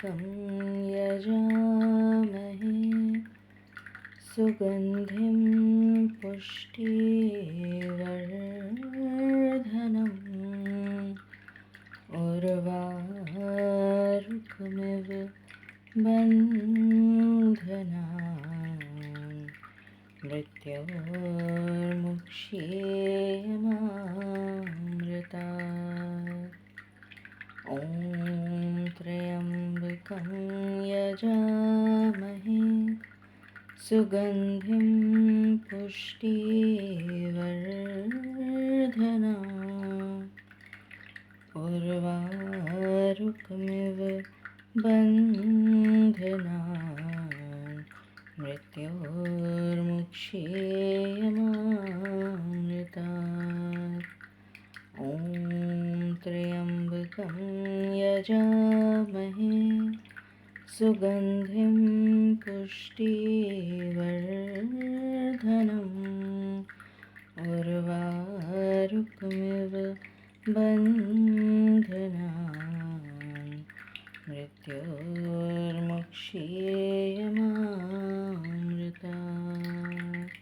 यजामहे सुगन्धिं पुष्टिवर्धनम् उर्वारुकमिव बन्धनान् मृत्योर्मुक्षीयमामृतात्। ॐ त्र्यम्बकं यजामहे सुगन्धिं पुष्टिवर्धनम् उर्वारुकमिव बन्धनान् मृत्योर्मुक्षीयमामृतात्। ॐ त्र्यम्बकं यजामहे सुगन्धिं पुष्टिवर्धनम् उर्वारुकमिव बन्धनान् मृत्योर्मुक्षीयमामृतात्।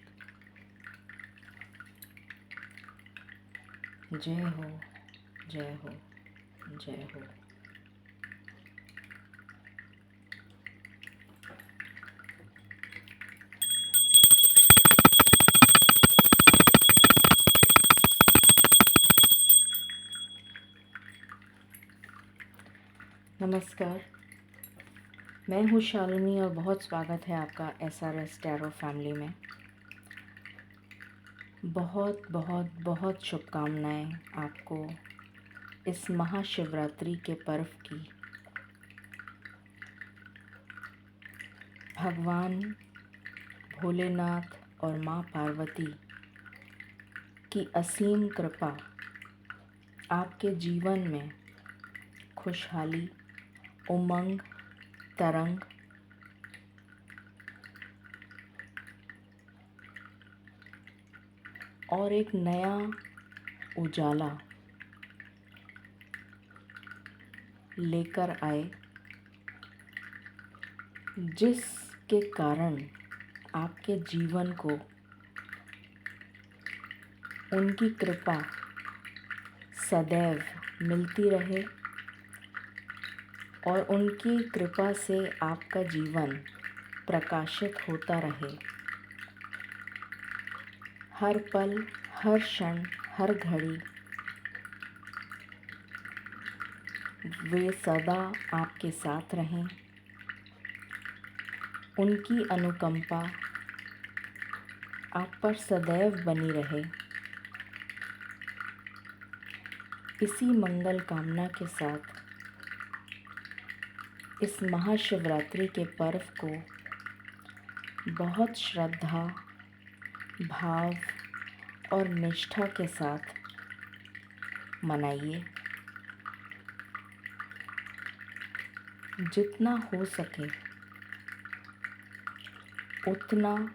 जय हो, जय हो, जय हो। नमस्कार, मैं हूँ शालिनी और बहुत स्वागत है आपका SRS टैरो फैमिली में। बहुत बहुत बहुत शुभकामनाएं आपको इस महाशिवरात्रि के पर्व की। भगवान भोलेनाथ और माँ पार्वती की असीम कृपा आपके जीवन में खुशहाली, उमंग, तरंग और एक नया उजाला लेकर आए, जिसके कारण आपके जीवन को उनकी कृपा सदैव मिलती रहे और उनकी कृपा से आपका जीवन प्रकाशित होता रहे। हर पल, हर क्षण, हर घड़ी वे सदा आपके साथ रहें। उनकी अनुकंपा आप पर सदैव बनी रहे। इसी मंगल कामना के साथ इस महाशिवरात्रि के पर्व को बहुत श्रद्धा, भाव और निष्ठा के साथ मनाइए। जितना हो सके उतना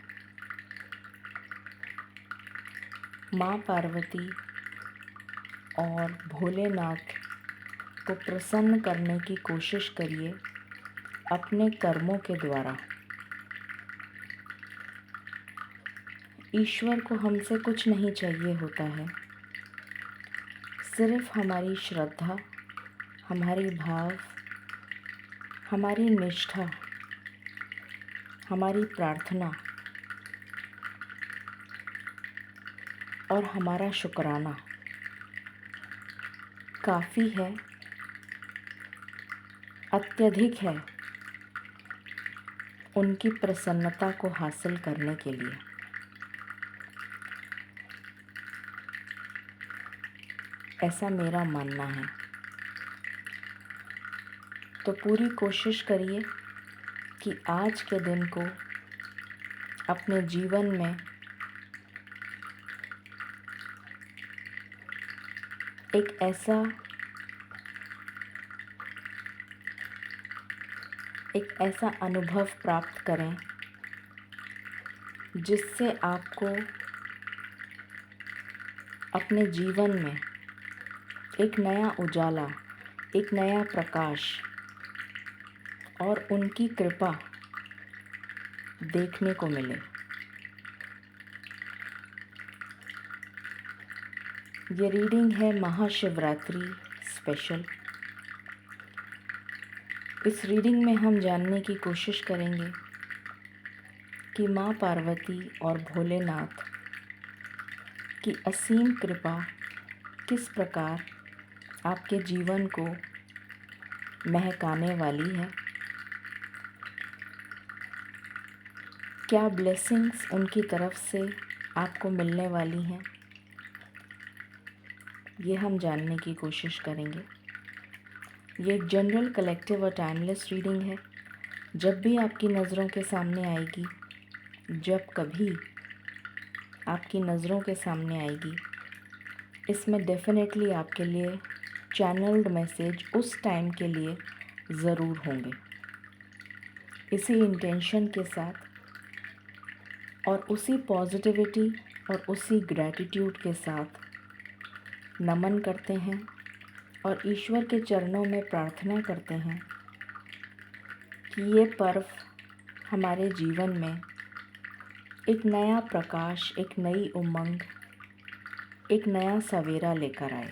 माँ पार्वती और भोलेनाथ को प्रसन्न करने की कोशिश करिए अपने कर्मों के द्वारा। ईश्वर को हमसे कुछ नहीं चाहिए होता है, सिर्फ हमारी श्रद्धा, हमारी भाव, हमारी निष्ठा, हमारी प्रार्थना और हमारा शुक्राना काफ़ी है, अत्यधिक है उनकी प्रसन्नता को हासिल करने के लिए। ऐसा मेरा मानना है। तो पूरी कोशिश करिए कि आज के दिन को अपने जीवन में एक ऐसा अनुभव प्राप्त करें जिससे आपको अपने जीवन में एक नया उजाला, एक नया प्रकाश और उनकी कृपा देखने को मिले। ये रीडिंग है महाशिवरात्रि स्पेशल। इस रीडिंग में हम जानने की कोशिश करेंगे कि माँ पार्वती और भोलेनाथ की असीम कृपा किस प्रकार आपके जीवन को महकाने वाली है। क्या ब्लेसिंग्स उनकी तरफ से आपको मिलने वाली हैं, ये हम जानने की कोशिश करेंगे। ये एक जनरल, कलेक्टिव और टाइमलेस रीडिंग है। जब भी आपकी नज़रों के सामने आएगी, जब कभी आपकी नज़रों के सामने आएगी, इसमें डेफिनेटली आपके लिए चैनल्ड मैसेज उस टाइम के लिए ज़रूर होंगे। इसी इंटेंशन के साथ और उसी पॉजिटिविटी और उसी ग्रैटिट्यूड के साथ नमन करते हैं और ईश्वर के चरणों में प्रार्थना करते हैं कि ये पर्व हमारे जीवन में एक नया प्रकाश, एक नई उमंग, एक नया सवेरा लेकर आए।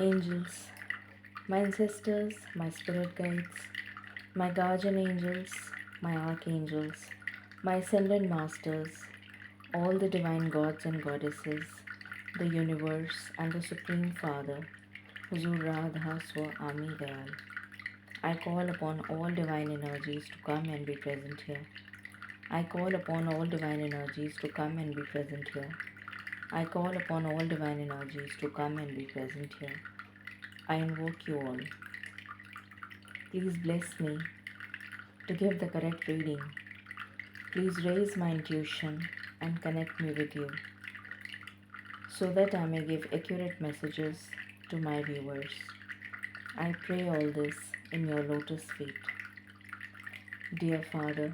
Angels, my ancestors, my spirit guides, my guardian angels, my archangels, my ascended masters, all the divine gods and goddesses, the universe and the Supreme Father, Huzur Radha Swami Dayal. I call upon all divine energies to come and be present here. I call upon all divine energies to come and be present here. I call upon all divine energies to come and be present here. I invoke you all. Please bless me to give the correct reading. Please raise my intuition and connect me with you so that I may give accurate messages to my viewers. I pray all this in your lotus feet. Dear Father,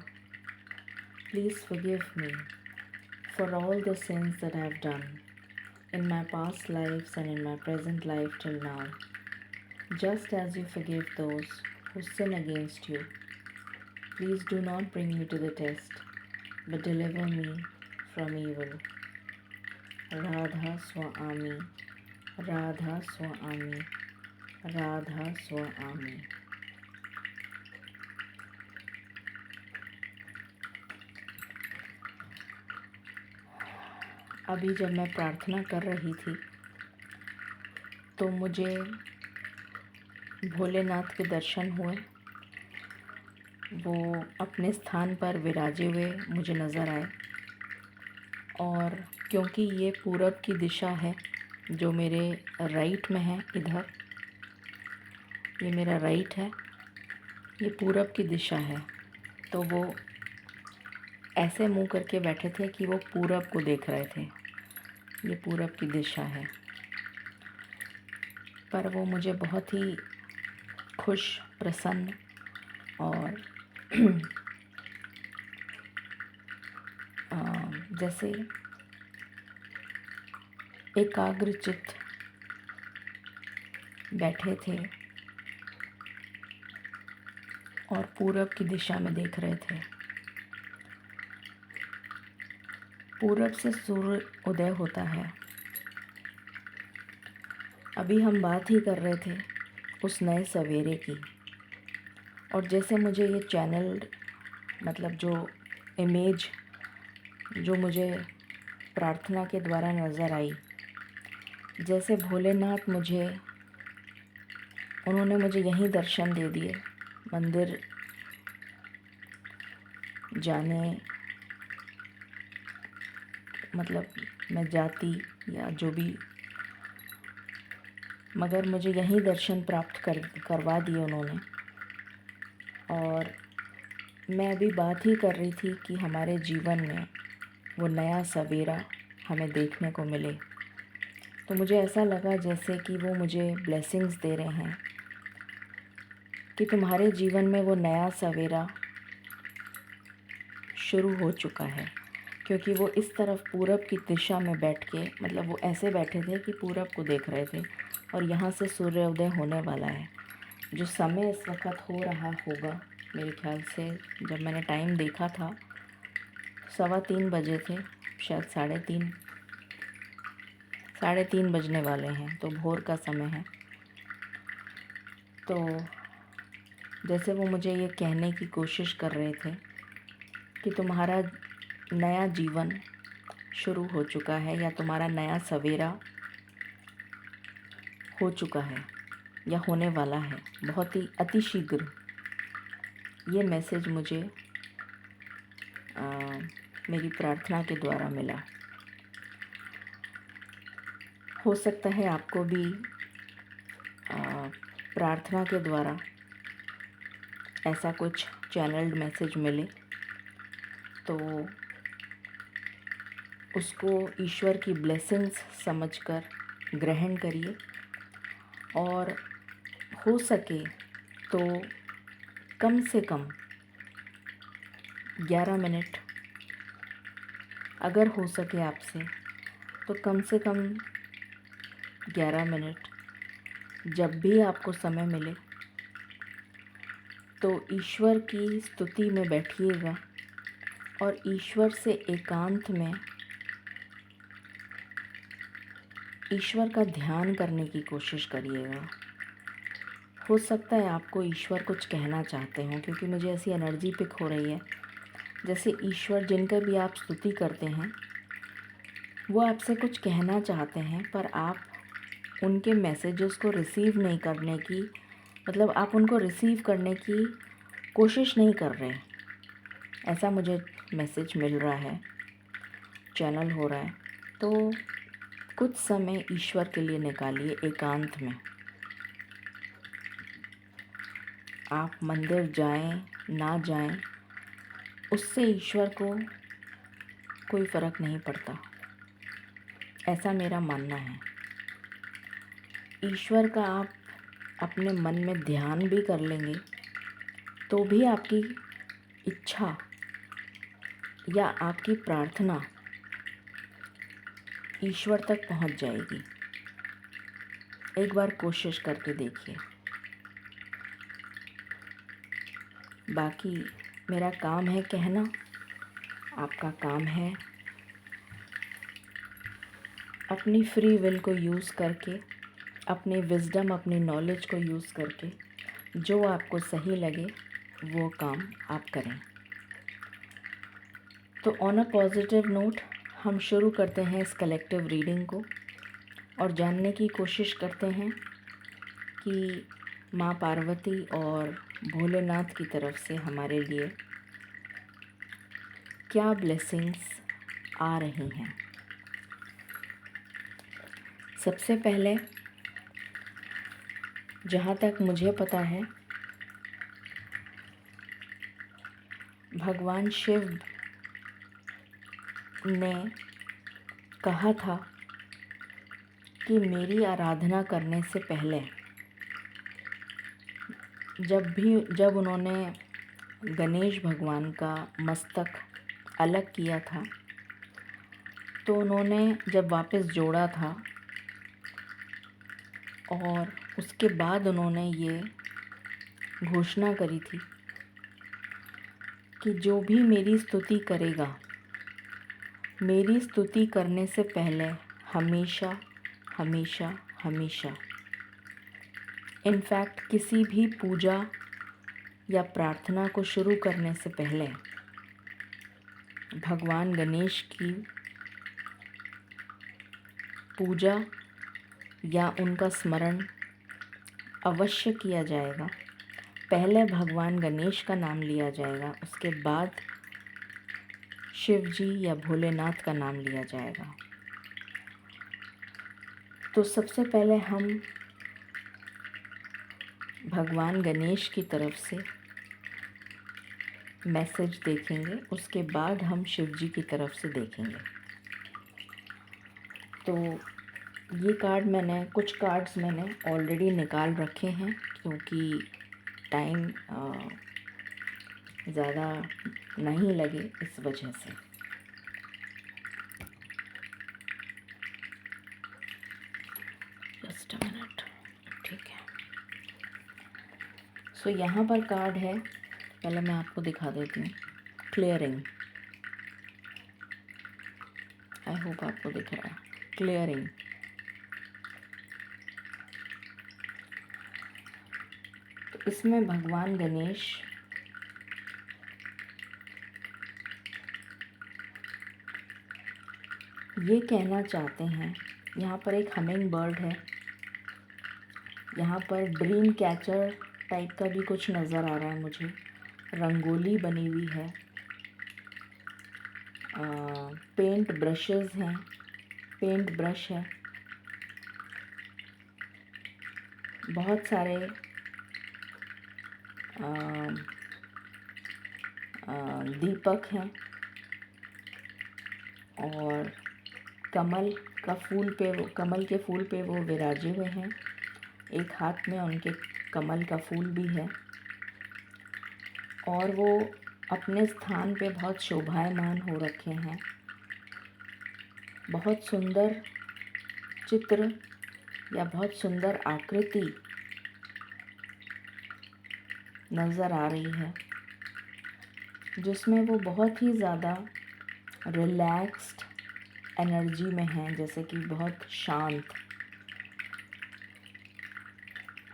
please forgive me for all the sins that I have done in my past lives and in my present life till now, just as you forgive those who sin against you. Please do not bring me to the test, but deliver me from evil. Radha Swami, Radha Swami, Radha Swami. अभी जब मैं प्रार्थना कर रही थी तो मुझे भोलेनाथ के दर्शन हुए। वो अपने स्थान पर विराजे हुए मुझे नज़र आए, और क्योंकि ये पूरब की दिशा है जो मेरे राइट में है, इधर ये मेरा राइट है, ये पूरब की दिशा है, तो वो ऐसे मुंह करके बैठे थे कि वो पूरब को देख रहे थे। ये पूरब की दिशा है, पर वो मुझे बहुत ही खुश, प्रसन्न और जैसे एकाग्रचित्त बैठे थे और पूरब की दिशा में देख रहे थे। पूरब से सूर्य उदय होता है। अभी हम बात ही कर रहे थे उस नए सवेरे की, और जैसे मुझे ये चैनल, मतलब जो इमेज जो मुझे प्रार्थना के द्वारा नज़र आई, जैसे भोलेनाथ उन्होंने मुझे यहीं दर्शन दे दिए। मंदिर जाने, मतलब मैं जाती या जो भी, मगर मुझे यहीं दर्शन प्राप्त करवा दिए उन्होंने। और मैं अभी बात ही कर रही थी कि हमारे जीवन में वो नया सवेरा हमें देखने को मिले, तो मुझे ऐसा लगा जैसे कि वो मुझे ब्लेसिंग्स दे रहे हैं कि तुम्हारे जीवन में वो नया सवेरा शुरू हो चुका है। क्योंकि वो इस तरफ पूरब की दिशा में बैठ के, मतलब वो ऐसे बैठे थे कि पूरब को देख रहे थे और यहाँ से सूर्योदय होने वाला है। जो समय इस वक्त हो रहा होगा मेरे ख्याल से, जब मैंने टाइम देखा था 3:15 बजे थे, शायद 3:30, 3:30 बजने वाले हैं, तो भोर का समय है। तो जैसे वो मुझे ये कहने की कोशिश कर रहे थे कि तुम्हारा नया जीवन शुरू हो चुका है या तुम्हारा नया सवेरा हो चुका है या होने वाला है बहुत ही अतिशीघ्र। ये मैसेज मुझे मेरी प्रार्थना के द्वारा मिला। हो सकता है आपको भी प्रार्थना के द्वारा ऐसा कुछ चैनल्ड मैसेज मिले, तो उसको ईश्वर की ब्लेसिंग्स समझकर ग्रहण करिए और हो सके तो कम से कम 11 मिनट, अगर हो सके आपसे तो कम से कम 11 मिनट जब भी आपको समय मिले तो ईश्वर की स्तुति में बैठिएगा और ईश्वर से एकांत में ईश्वर का ध्यान करने की कोशिश करिएगा। हो सकता है आपको ईश्वर कुछ कहना चाहते हों, क्योंकि मुझे ऐसी एनर्जी पिक हो रही है जैसे ईश्वर जिनका भी आप स्तुति करते हैं वो आपसे कुछ कहना चाहते हैं, पर आप उनके मैसेजेस को रिसीव नहीं करने की, मतलब आप उनको रिसीव करने की कोशिश नहीं कर रहे। ऐसा मुझे मैसेज मिल रहा है, चैनल हो रहा है। तो कुछ समय ईश्वर के लिए निकालिए एकांत में। आप मंदिर जाएं ना जाएं, उससे ईश्वर को कोई फ़र्क नहीं पड़ता, ऐसा मेरा मानना है। ईश्वर का आप अपने मन में ध्यान भी कर लेंगे तो भी आपकी इच्छा या आपकी प्रार्थना ईश्वर तक पहुंच जाएगी। एक बार कोशिश करके देखिए। बाकी मेरा काम है कहना, आपका काम है अपनी फ्री विल को यूज़ करके, अपनी विज़डम, अपनी नॉलेज को यूज़ करके जो आपको सही लगे वो काम आप करें। तो ऑन अ पॉजिटिव नोट हम शुरू करते हैं इस कलेक्टिव रीडिंग को और जानने की कोशिश करते हैं कि माँ पार्वती और भोलेनाथ की तरफ से हमारे लिए क्या ब्लेसिंग्स आ रही हैं। सबसे पहले जहाँ तक मुझे पता है, भगवान शिव ने कहा था कि मेरी आराधना करने से पहले जब उन्होंने गणेश भगवान का मस्तक अलग किया था, तो उन्होंने जब वापस जोड़ा था और उसके बाद उन्होंने ये घोषणा करी थी कि जो भी मेरी स्तुति करेगा, मेरी स्तुति करने से पहले हमेशा हमेशा हमेशा, इनफैक्ट किसी भी पूजा या प्रार्थना को शुरू करने से पहले भगवान गणेश की पूजा या उनका स्मरण अवश्य किया जाएगा। पहले भगवान गणेश का नाम लिया जाएगा, उसके बाद शिव जी या भोलेनाथ का नाम लिया जाएगा। तो सबसे पहले हम भगवान गणेश की तरफ से मैसेज देखेंगे, उसके बाद हम शिव जी की तरफ से देखेंगे। तो ये कुछ कार्ड्स मैंने ऑलरेडी निकाल रखे हैं, क्योंकि टाइम ज़्यादा नहीं लगे इस वजह से। Just a minute. ठीक है, सो यहाँ पर कार्ड है, पहले मैं आपको दिखा देती हूँ। क्लियरिंग, आई होप आपको दिख रहा है। क्लियरिंग, तो इसमें भगवान गणेश ये कहना चाहते हैं, यहाँ पर एक हमिंग बर्ड है, यहाँ पर ड्रीम कैचर टाइप का भी कुछ नज़र आ रहा है मुझे, रंगोली बनी हुई है, पेंट ब्रशेस हैं, पेंट ब्रश है, बहुत सारे दीपक हैं और कमल के फूल पे वो विराजे हुए हैं। एक हाथ में उनके कमल का फूल भी है और वो अपने स्थान पे बहुत शोभायमान हो रखे हैं। बहुत सुंदर चित्र या बहुत सुंदर आकृति नज़र आ रही है, जिसमें वो बहुत ही ज़्यादा रिलैक्स्ड एनर्जी में हैं, जैसे कि बहुत शांत।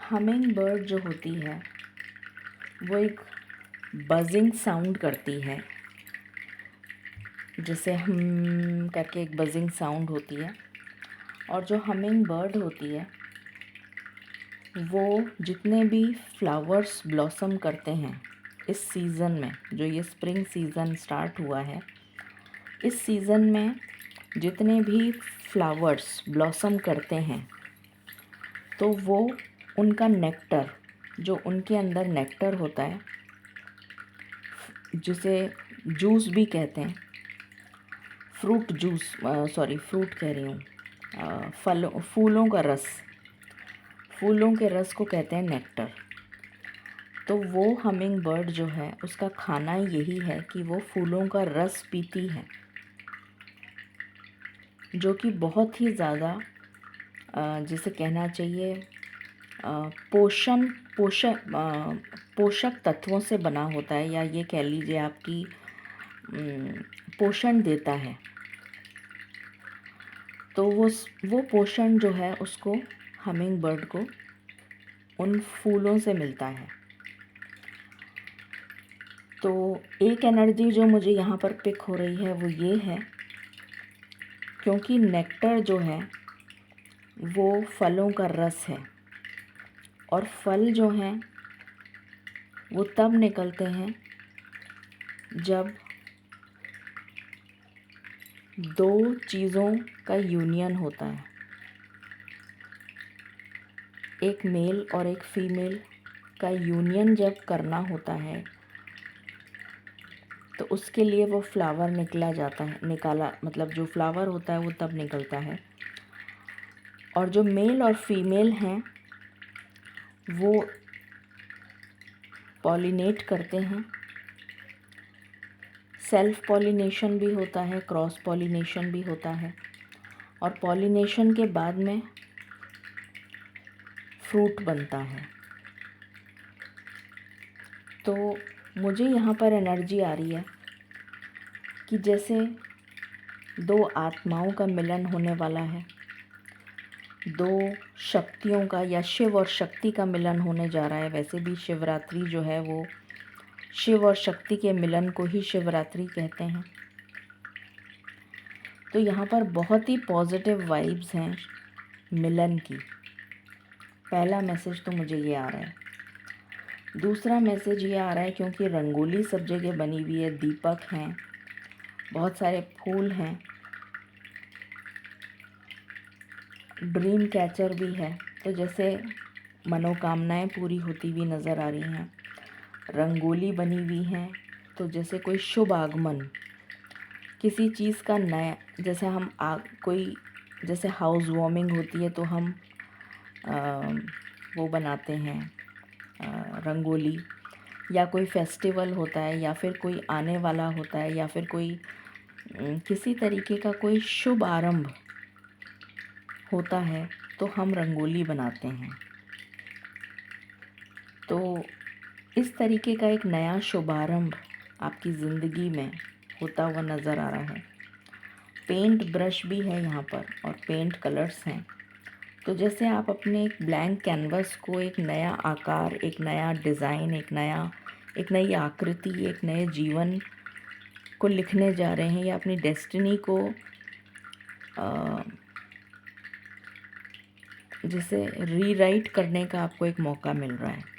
हमिंग बर्ड जो होती है वो एक बजिंग साउंड करती है, जैसे हम करके एक बजिंग साउंड होती है। और जो हमिंग बर्ड होती है वो जितने भी फ्लावर्स ब्लॉसम करते हैं इस सीज़न में, जो ये स्प्रिंग सीज़न स्टार्ट हुआ है, इस सीज़न में जितने भी फ्लावर्स ब्लॉसम करते हैं तो वो उनका नेक्टर, जो उनके अंदर नेक्टर होता है, जिसे जूस भी कहते हैं, फ्रूट जूस, सॉरी फ्रूट कह रही हूँ, फूलों के रस को कहते हैं नेक्टर। तो वो हमिंग बर्ड जो है उसका खाना यही है कि वो फूलों का रस पीती है, जो कि बहुत ही ज़्यादा जिसे कहना चाहिए पोषक तत्वों से बना होता है, या ये कह लीजिए आपकी पोषण देता है। तो वो पोषण जो है उसको हमिंग बर्ड को उन फूलों से मिलता है। तो एक एनर्जी जो मुझे यहाँ पर पिक हो रही है वो ये है, क्योंकि नेक्टर जो है वो फलों का रस है और फल जो हैं वो तब निकलते हैं जब दो चीज़ों का यूनियन होता है, एक मेल और एक फीमेल का यूनियन जब करना होता है तो उसके लिए वो फ्लावर मतलब जो फ्लावर होता है वो तब निकलता है। और जो मेल और फीमेल हैं वो पॉलिनेट करते हैं, सेल्फ पॉलिनेशन भी होता है, क्रॉस पॉलिनेशन भी होता है, और पॉलिनेशन के बाद में फ्रूट बनता है। तो मुझे यहाँ पर एनर्जी आ रही है कि जैसे दो आत्माओं का मिलन होने वाला है, दो शक्तियों का या शिव और शक्ति का मिलन होने जा रहा है। वैसे भी शिवरात्रि जो है वो शिव और शक्ति के मिलन को ही शिवरात्रि कहते हैं। तो यहाँ पर बहुत ही पॉजिटिव वाइब्स हैं मिलन की। पहला मैसेज तो मुझे ये आ रहा है। दूसरा मैसेज ये आ रहा है, क्योंकि रंगोली सब जगह बनी हुई है, दीपक हैं, बहुत सारे फूल हैं, ड्रीम कैचर भी है, तो जैसे मनोकामनाएं पूरी होती हुई नज़र आ रही हैं। रंगोली बनी हुई है, तो जैसे कोई शुभ आगमन, किसी चीज़ का नया, जैसे हम जैसे हाउस वार्मिंग होती है तो हम वो बनाते हैं रंगोली, या कोई फेस्टिवल होता है, या फिर कोई आने वाला होता है, या फिर कोई किसी तरीके का कोई शुभ आरंभ होता है तो हम रंगोली बनाते हैं। तो इस तरीके का एक नया शुभारंभ आपकी ज़िंदगी में होता हुआ नज़र आ रहा है। पेंट ब्रश भी है यहाँ पर और पेंट कलर्स हैं। तो जैसे आप अपने एक ब्लैंक कैनवस को एक नया आकार, एक नया डिज़ाइन, एक नई आकृति, एक नए जीवन को लिखने जा रहे हैं या अपनी डेस्टिनी को जिसे रीराइट करने का आपको एक मौका मिल रहा है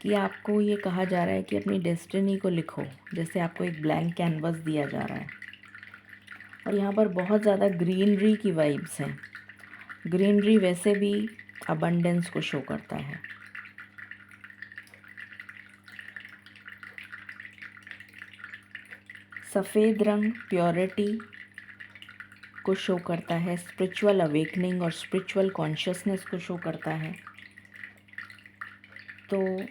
कि आपको ये कहा जा रहा है कि अपनी डेस्टिनी को लिखो, जैसे आपको एक ब्लैंक कैनवस दिया जा रहा है। और यहाँ पर बहुत ज़्यादा ग्रीनरी की वाइब्स हैं। ग्रीनरी वैसे भी अबंडेंस को शो करता है। सफ़ेद रंग प्योरिटी को शो करता है, स्पिरिचुअल अवेकनिंग और स्पिरिचुअल कॉन्शियसनेस को शो करता है। तो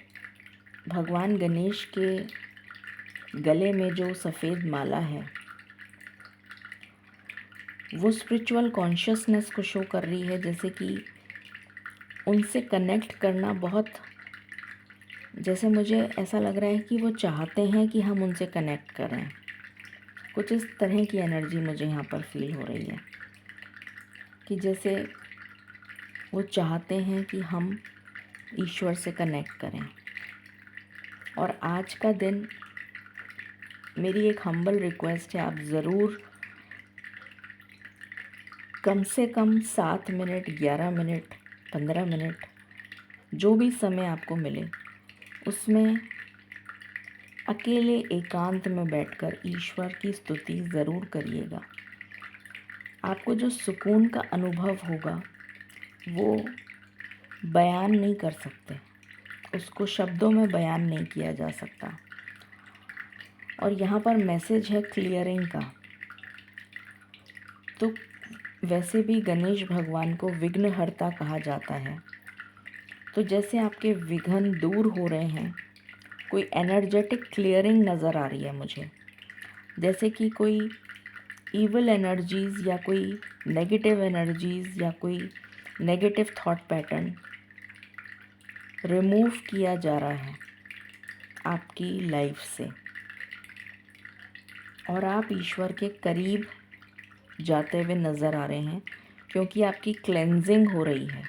भगवान गणेश के गले में जो सफ़ेद माला है वो स्पिरिचुअल कॉन्शियसनेस को शो कर रही है, जैसे कि उनसे कनेक्ट करना बहुत, जैसे मुझे ऐसा लग रहा है कि वो चाहते हैं कि हम उनसे कनेक्ट करें। कुछ इस तरह की एनर्जी मुझे यहाँ पर फील हो रही है कि जैसे वो चाहते हैं कि हम ईश्वर से कनेक्ट करें। और आज का दिन मेरी एक हम्बल रिक्वेस्ट है, आप ज़रूर कम से कम 7 मिनट, 11 मिनट, 15 मिनट, जो भी समय आपको मिले उसमें अकेले एकांत में बैठकर ईश्वर की स्तुति ज़रूर करिएगा। आपको जो सुकून का अनुभव होगा वो बयान नहीं कर सकते, उसको शब्दों में बयान नहीं किया जा सकता। और यहाँ पर मैसेज है क्लियरिंग का। तो वैसे भी गणेश भगवान को विघ्नहर्ता कहा जाता है। तो जैसे आपके विघ्न दूर हो रहे हैं, कोई एनर्जेटिक क्लियरिंग नज़र आ रही है मुझे, जैसे कि कोई ईविल एनर्जीज़ या कोई नेगेटिव एनर्जीज़ या कोई नेगेटिव थॉट पैटर्न रिमूव किया जा रहा है आपकी लाइफ से, और आप ईश्वर के करीब जाते हुए नज़र आ रहे हैं, क्योंकि आपकी क्लेंजिंग हो रही है,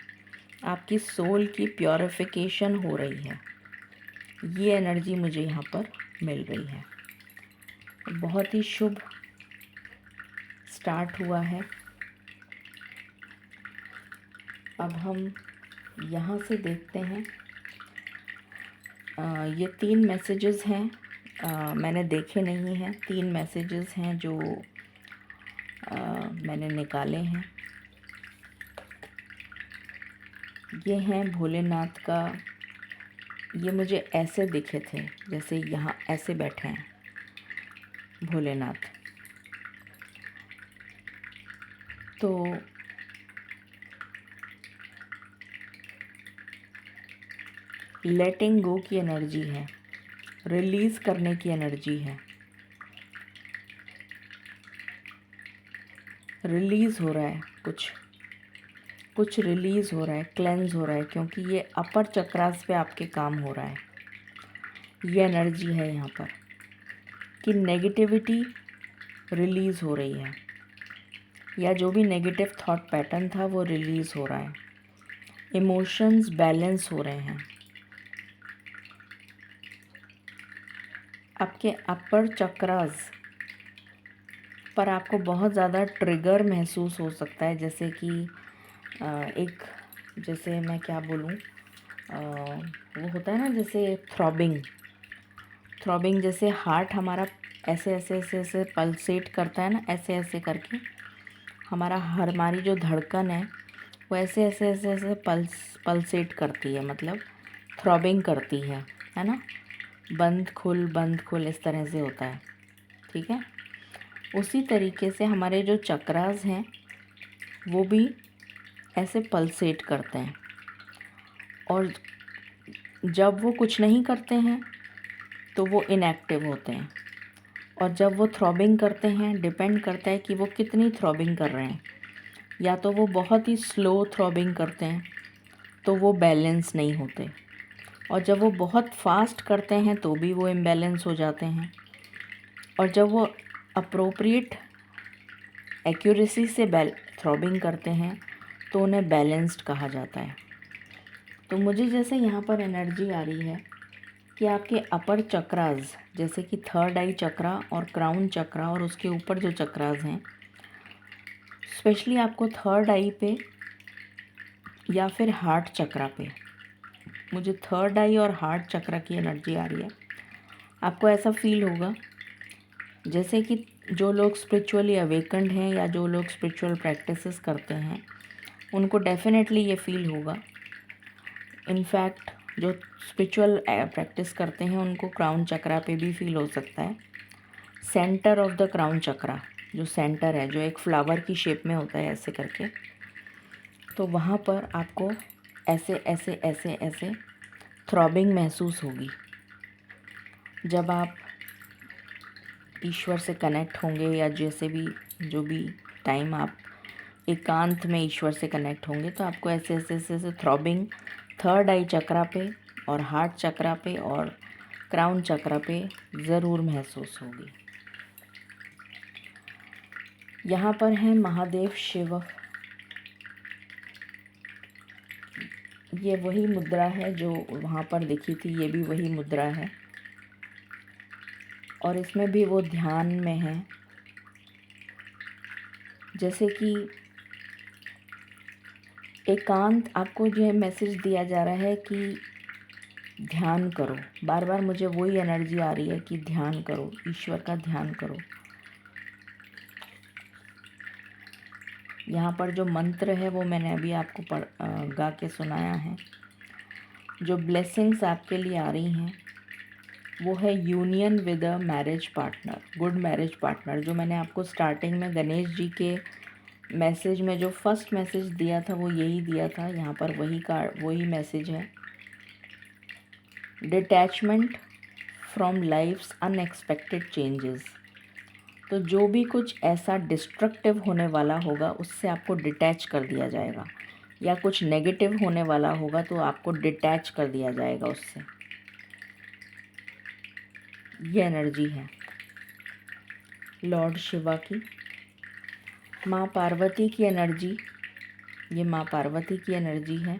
आपकी सोल की प्योरिफिकेशन हो रही है। ये एनर्जी मुझे यहाँ पर मिल रही है। बहुत ही शुभ स्टार्ट हुआ है। अब हम यहाँ से देखते हैं, ये 3 मैसेजेस हैं, मैंने देखे नहीं हैं। 3 मैसेजेस हैं जो मैंने निकाले हैं। ये हैं भोलेनाथ का। ये मुझे ऐसे दिखे थे, जैसे यहाँ ऐसे बैठे हैं भोलेनाथ। तो लेटिंग गो की एनर्जी है, रिलीज़ करने की एनर्जी है। रिलीज़ हो रहा है, कुछ रिलीज़ हो रहा है, क्लेंज हो रहा है, क्योंकि ये अपर चक्रास पे आपके काम हो रहा है। ये एनर्जी है यहाँ पर कि नेगेटिविटी रिलीज़ हो रही है, या जो भी नेगेटिव थॉट पैटर्न था वो रिलीज़ हो रहा है। इमोशंस बैलेंस हो रहे हैं। आपके अपर चक्रास पर आपको बहुत ज़्यादा ट्रिगर महसूस हो सकता है, जैसे कि जैसे मैं क्या बोलूँ, वो होता है ना जैसे थ्रॉबिंग, जैसे हार्ट हमारा ऐसे ऐसे ऐसे ऐसे पल्सेट करता है ना, ऐसे ऐसे करके हमारी जो धड़कन है वो ऐसे ऐसे ऐसे ऐसे पल्सेट करती है, मतलब थ्रॉबिंग करती है ना, बंद खुल इस तरह से होता है। ठीक है, उसी तरीके से हमारे जो चक्रास हैं वो भी ऐसे पल्सेट करते हैं, और जब वो कुछ नहीं करते हैं तो वो इनएक्टिव होते हैं, और जब वो थ्रॉबिंग करते हैं, डिपेंड करता है कि वो कितनी थ्रॉबिंग कर रहे हैं। या तो वो बहुत ही स्लो थ्रॉबिंग करते हैं तो वो बैलेंस नहीं होते, और जब वो बहुत फास्ट करते हैं तो भी वो इम्बैलेंस हो जाते हैं, और जब वो अप्रोप्रिएट एक्यूरेसी से थ्रॉबिंग करते हैं तो उन्हें बैलेंस्ड कहा जाता है। तो मुझे जैसे यहाँ पर एनर्जी आ रही है कि आपके अपर चक्रास, जैसे कि थर्ड आई चक्रा और क्राउन चक्रा और उसके ऊपर जो चक्रास हैं, स्पेशली आपको थर्ड आई पे या फिर हार्ट चक्रा पे, मुझे थर्ड आई और हार्ट चक्रा की एनर्जी आ रही है। आपको ऐसा फील होगा जैसे कि जो लोग स्पिरिचुअली अवेकन्ड हैं या जो लोग स्पिरिचुअल प्रैक्टिसेस करते हैं उनको डेफिनेटली ये फील होगा। इनफैक्ट जो स्पिरिचुअल प्रैक्टिस करते हैं उनको क्राउन चक्रा पे भी फील हो सकता है। सेंटर ऑफ द क्राउन चक्रा, जो सेंटर है, जो एक फ्लावर की शेप में होता है ऐसे करके, तो वहाँ पर आपको ऐसे ऐसे ऐसे ऐसे थ्रॉबिंग महसूस होगी। जब आप ईश्वर से कनेक्ट होंगे या जैसे भी जो भी टाइम आप एकांत में ईश्वर से कनेक्ट होंगे तो आपको ऐसे ऐसे ऐसे ऐसे थ्रॉबिंग थर्ड आई चक्रा पे और हार्ट चक्रा पे और क्राउन चक्रा पे ज़रूर महसूस होगी। यहाँ पर है महादेव शिव। ये वही मुद्रा है जो वहाँ पर दिखी थी, ये भी वही मुद्रा है और इसमें भी वो ध्यान में है। जैसे कि एकांत, आपको जो मैसेज दिया जा रहा है कि ध्यान करो, बार बार मुझे वही एनर्जी आ रही है कि ध्यान करो, ईश्वर का ध्यान करो। यहाँ पर जो मंत्र है वो मैंने अभी आपको गा के सुनाया है। जो ब्लेसिंग्स आपके लिए आ रही हैं वो है union with a marriage partner, good marriage partner. जो मैंने आपको स्टार्टिंग में गणेश जी के मैसेज में जो फर्स्ट मैसेज दिया था वो यही दिया था। यहाँ पर वही मैसेज है। Detachment from life's unexpected changes. तो जो भी कुछ ऐसा डिस्ट्रक्टिव होने वाला होगा उससे आपको डिटैच कर दिया जाएगा, या कुछ नेगेटिव होने वाला होगा तो आपको डिटैच कर दिया जाएगा उससे। ये एनर्जी है लॉर्ड शिवा की। माँ पार्वती की एनर्जी, ये माँ पार्वती की एनर्जी है।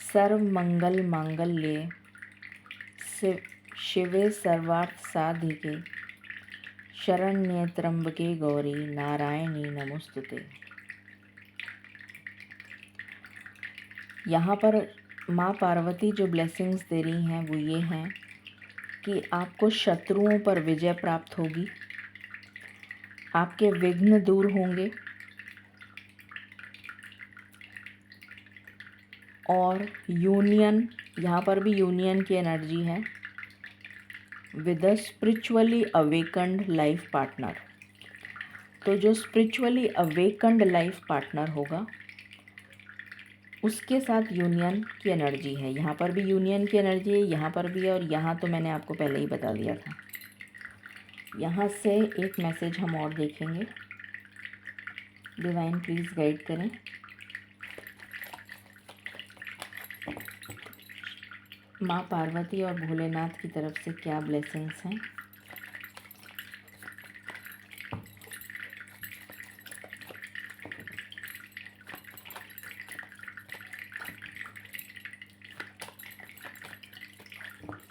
सर्व मंगल मांगल्ये शिवे सर्वार्थ साधिके शरण्ये त्र्यंबके गौरी नारायणी नमोस्तुते। यहाँ पर माँ पार्वती जो ब्लेसिंग्स दे रही हैं वो ये हैं कि आपको शत्रुओं पर विजय प्राप्त होगी, आपके विघ्न दूर होंगे और यूनियन, यहाँ पर भी यूनियन की एनर्जी है with a spiritually awakened life partner. तो जो स्पिरिचुअली अवेकन्ड लाइफ पार्टनर होगा उसके साथ यूनियन की एनर्जी है। यहाँ पर भी यूनियन की एनर्जी है, यहाँ पर भी है, और यहाँ तो मैंने आपको पहले ही बता दिया था। यहाँ से एक मैसेज हम और देखेंगे। डिवाइन प्लीज़ गाइड करें। माँ पार्वती और भोलेनाथ की तरफ से क्या ब्लेसिंग्स हैं।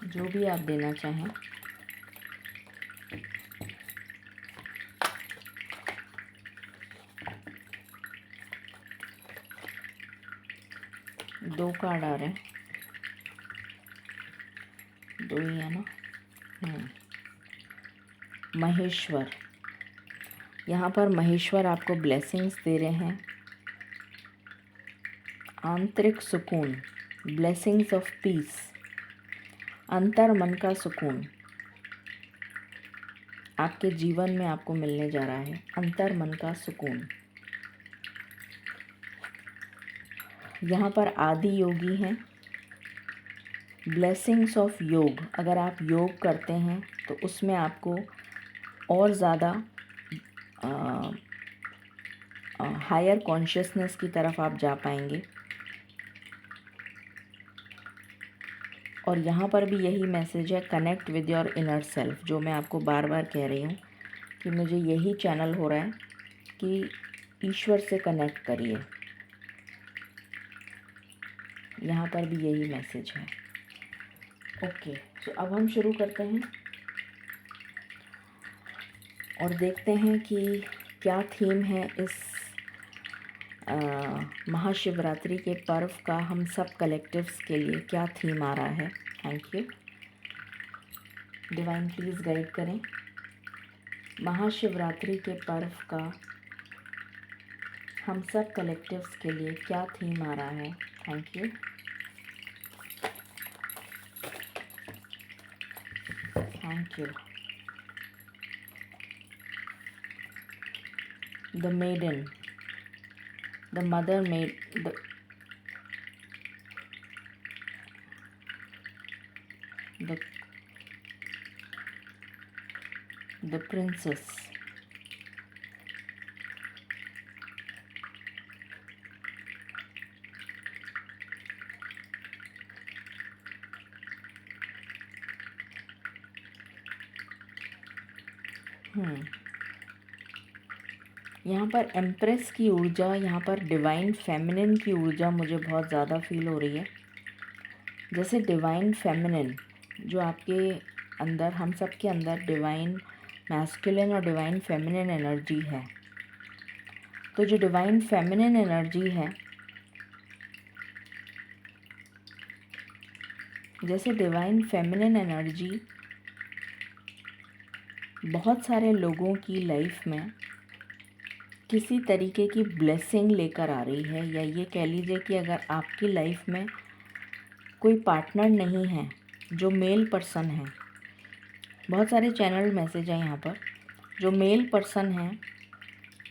जो भी आप देना चाहें। दो कार्ड आ रहे हैं, दो ही है ना। महेश्वर, यहाँ पर महेश्वर आपको ब्लेसिंग्स दे रहे हैं। आंतरिक सुकून, ब्लेसिंग्स ऑफ पीस, अंतर मन का सुकून आपके जीवन में आपको मिलने जा रहा है। अंतर मन का सुकून। यहाँ पर आदि योगी हैं, ब्लेसिंग्स ऑफ योग, अगर आप योग करते हैं तो उसमें आपको और ज़्यादा हायर कॉन्शियसनेस की तरफ आप जा पाएंगे। और यहाँ पर भी यही मैसेज है, connect with your inner self, जो मैं आपको बार बार कह रही हूँ कि मुझे यही चैनल हो रहा है कि ईश्वर से कनेक्ट करिए। यहाँ पर भी यही मैसेज है। ओके, तो अब हम शुरू करते हैं और देखते हैं कि क्या थीम है इस महाशिवरात्रि के पर्व का। हम सब कलेक्टिव्स के लिए क्या थीम आ रहा है। Thank you divine, please guide करें। महाशिवरात्रि के पर्व का हम सब कलेक्टिव्स के लिए क्या थीम आ रहा है। Thank you. Thank you. The maiden, the mother made the princess, यहाँ पर एम्प्रेस की ऊर्जा, यहाँ पर डिवाइन फेमिनिन की ऊर्जा मुझे बहुत ज़्यादा फील हो रही है। जैसे डिवाइन फेमिनिन जो आपके अंदर, हम सब के अंदर डिवाइन मैस्कुलिन और डिवाइन फेमिनिन एनर्जी है। तो जो डिवाइन फेमिनिन एनर्जी है, जैसे डिवाइन फेमिनिन एनर्जी बहुत सारे लोगों की लाइफ में किसी तरीके की ब्लेसिंग लेकर आ रही है, या ये कह लीजिए कि अगर आपकी लाइफ में कोई पार्टनर नहीं है जो मेल पर्सन है, बहुत सारे चैनल मैसेज हैं यहाँ पर, जो मेल पर्सन हैं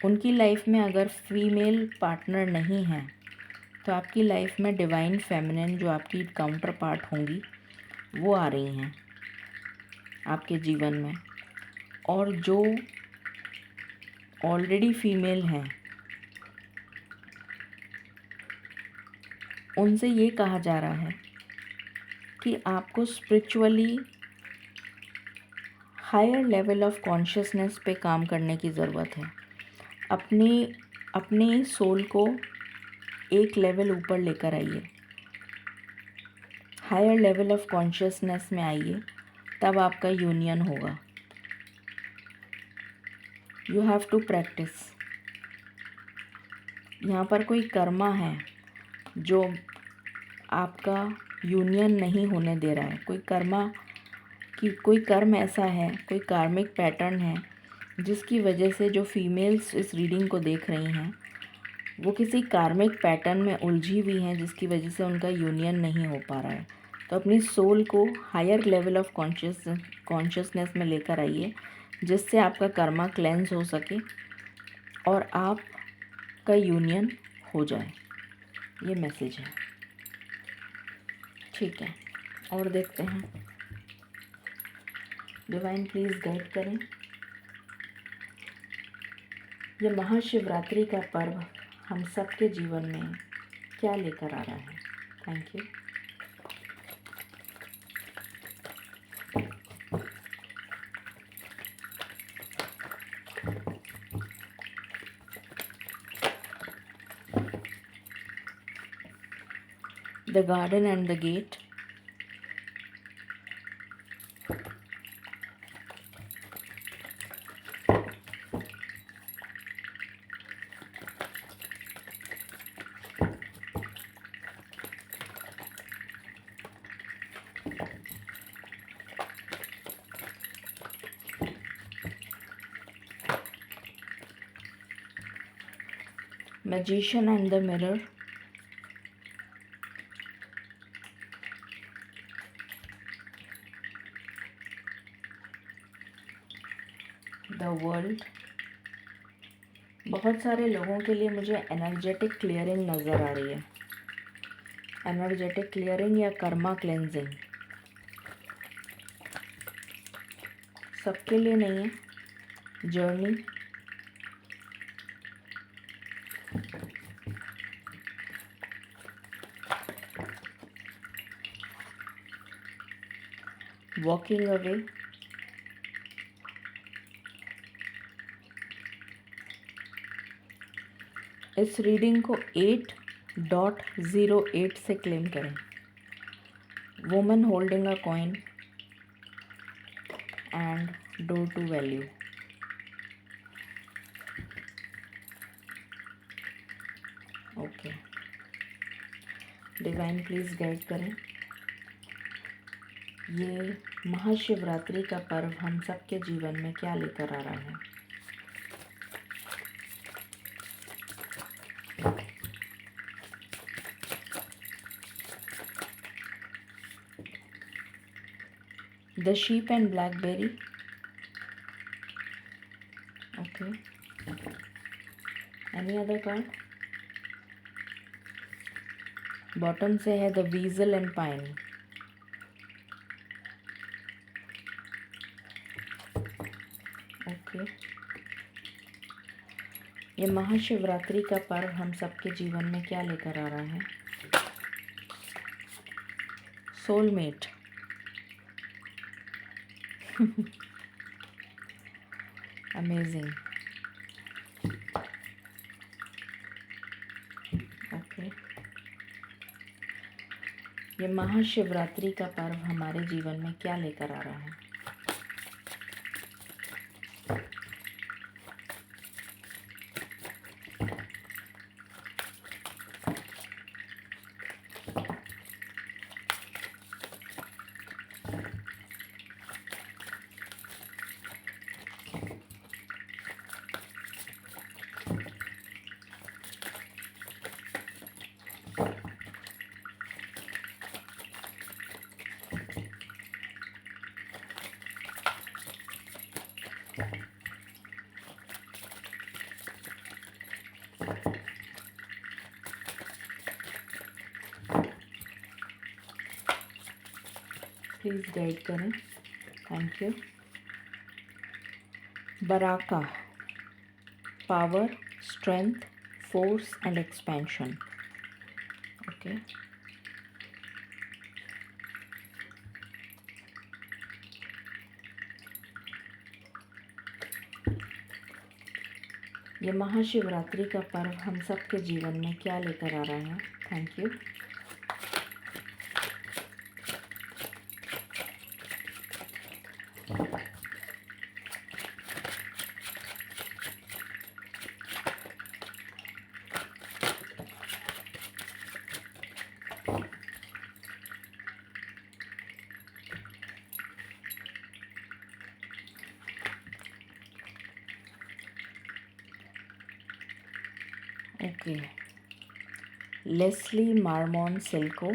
उनकी लाइफ में अगर फीमेल पार्टनर नहीं है तो आपकी लाइफ में डिवाइन फेमिनिन जो आपकी काउंटर पार्ट होंगी वो आ रही हैं आपके जीवन में। और जो ऑलरेडी फीमेल हैं उनसे ये कहा जा रहा है कि आपको spiritually higher level of consciousness पे काम करने की ज़रूरत है। अपनी सोल को एक लेवल ऊपर लेकर आइए, हायर लेवल ऑफ कॉन्शियसनेस में आइए, तब आपका यूनियन होगा। You have to practise. यहाँ पर कोई कर्मा है जो आपका यूनियन नहीं होने दे रहा है, कोई कर्मा कि कोई कर्म ऐसा है, कोई कार्मिक पैटर्न है जिसकी वजह से जो फीमेल्स इस रीडिंग को देख रही हैं वो किसी कार्मिक पैटर्न में उलझी हुई हैं जिसकी वजह से उनका यूनियन नहीं हो पा रहा है। तो अपनी सोल को हायर लेवल ऑफ कॉन्शियसनेस में लेकर आइए जिससे आपका कर्मा क्लेंस हो सके और आपका यूनियन हो जाए। ये मैसेज है। ठीक है, और देखते हैं। डिवाइन प्लीज़ गाइड करें। ये महाशिवरात्रि का पर्व हम सबके जीवन में क्या लेकर आ रहा है। Thank you. The garden and the gate. Magician and the mirror. The world. बहुत सारे लोगों के लिए मुझे एनर्जेटिक क्लियरिंग नज़र आ रही है। एनर्जेटिक क्लियरिंग या कर्मा क्लेंजिंग। सबके लिए नहीं है। जर्नी, वॉकिंग अवे, इस रीडिंग को 8.08 से क्लेम करें। Woman holding a coin and door to value. Okay, divine please guide करें। ये महाशिवरात्रि का पर्व हम सबके जीवन में क्या लेकर आ रहा है? The sheep and blackberry. Okay. Any other card? Bottom से है द वीजल एंड पाइन। ओके, ये महाशिवरात्रि का पर्व हम सबके जीवन में क्या लेकर आ रहा है? सोलमेट। अमेजिंग। ओके, ये महाशिवरात्रि का पर्व हमारे जीवन में क्या लेकर आ रहा है? प्लीज़ गाइड करें। Thank you. Baraka, power, strength, force and expansion. Okay, ये महाशिवरात्रि का पर्व हम सबके जीवन में क्या लेकर आ रहा है? Thank you. Okay, Leslie Marmon Silko,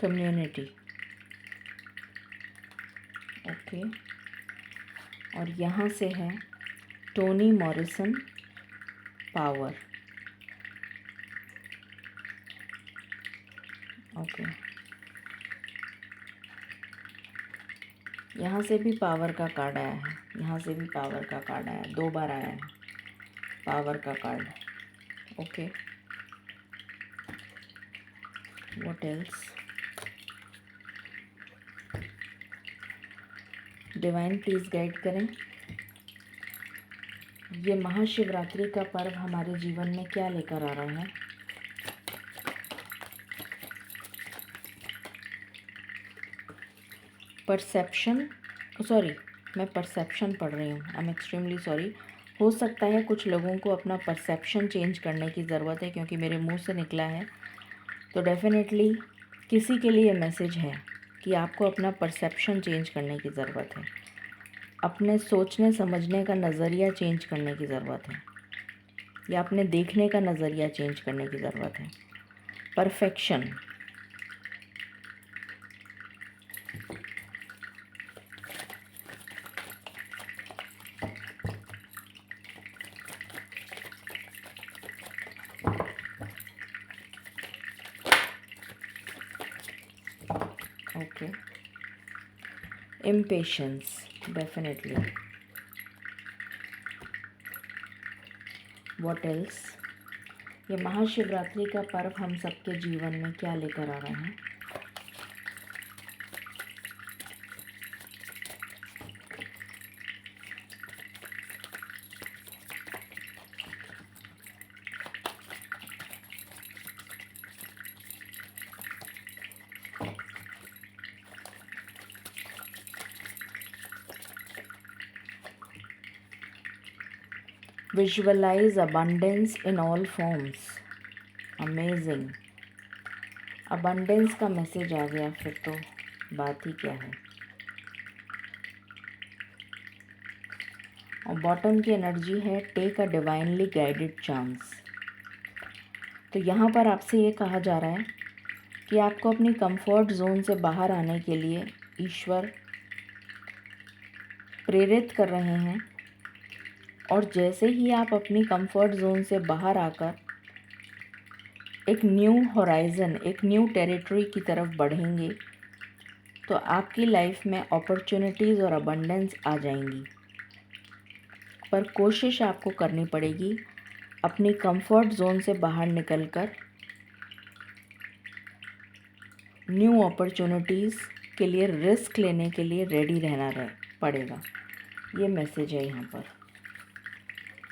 community. Okay, और यहाँ से है टोनी मॉरिसन, पावर। ओके, यहाँ से भी पावर का कार्ड आया है, यहाँ से भी पावर का कार्ड आया है, 2 बार आया है पावर का card. Okay, what else? Divine please guide करें। ये महाशिवरात्रि का पर्व हमारे जीवन में क्या लेकर आ रहा है? परसेप्शन, सॉरी मैं परसेप्शन पढ़ रही हूँ, आई एम एक्सट्रीमली सॉरी। हो सकता है कुछ लोगों को अपना परसेप्शन चेंज करने की ज़रूरत है, क्योंकि मेरे मुंह से निकला है। तो डेफिनेटली किसी के लिए मैसेज है कि आपको अपना परसेप्शन चेंज करने की ज़रूरत है, अपने सोचने समझने का नज़रिया चेंज करने की ज़रूरत है, या अपने देखने का नज़रिया चेंज करने की ज़रूरत है। Perfection, okay, impatience, definitely. What else? ये महाशिवरात्रि का पर्व हम सबके जीवन में क्या लेकर आ रहे हैं? Visualize abundance in all forms. Amazing. abundance का मैसेज आ गया, फिर तो बात ही क्या है। और बॉटम की एनर्जी है take a divinely guided chance. तो यहाँ पर आपसे ये कहा जा रहा है कि आपको अपनी कंफर्ट जोन से बाहर आने के लिए ईश्वर प्रेरित कर रहे हैं, और जैसे ही आप अपनी कंफर्ट जोन से बाहर आकर एक न्यू होराइज़न, एक न्यू टेरिटरी की तरफ बढ़ेंगे, तो आपकी लाइफ में अपॉर्चुनिटीज़ और अबंडेंस आ जाएंगी। पर कोशिश आपको करनी पड़ेगी अपनी कंफर्ट जोन से बाहर निकलकर न्यू अपॉर्चुनिटीज़ के लिए रिस्क लेने के लिए रेडी रहना पड़ेगा। ये मैसेज है यहाँ पर।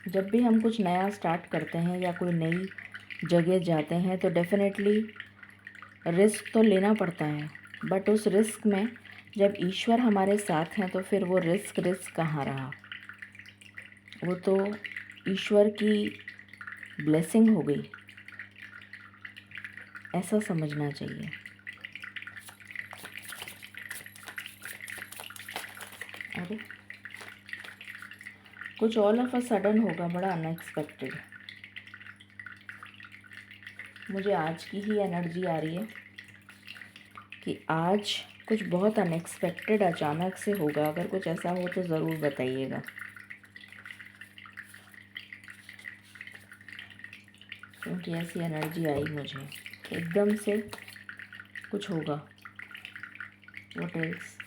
जब भी हम कुछ नया स्टार्ट करते हैं या कोई नई जगह जाते हैं तो डेफिनेटली रिस्क तो लेना पड़ता है, बट उस रिस्क में जब ईश्वर हमारे साथ हैं तो फिर वो रिस्क कहाँ रहा। वो तो ईश्वर की ब्लेसिंग हो गई, ऐसा समझना चाहिए। अरे कुछ ऑल ऑफ अ सडन होगा, बड़ा अनएक्सपेक्टेड। मुझे आज की ही एनर्जी आ रही है कि आज कुछ बहुत अनएक्सपेक्टेड अचानक से होगा। अगर कुछ ऐसा हो तो ज़रूर बताइएगा, क्योंकि ऐसी एनर्जी आई मुझे एकदम से कुछ होगा। What else?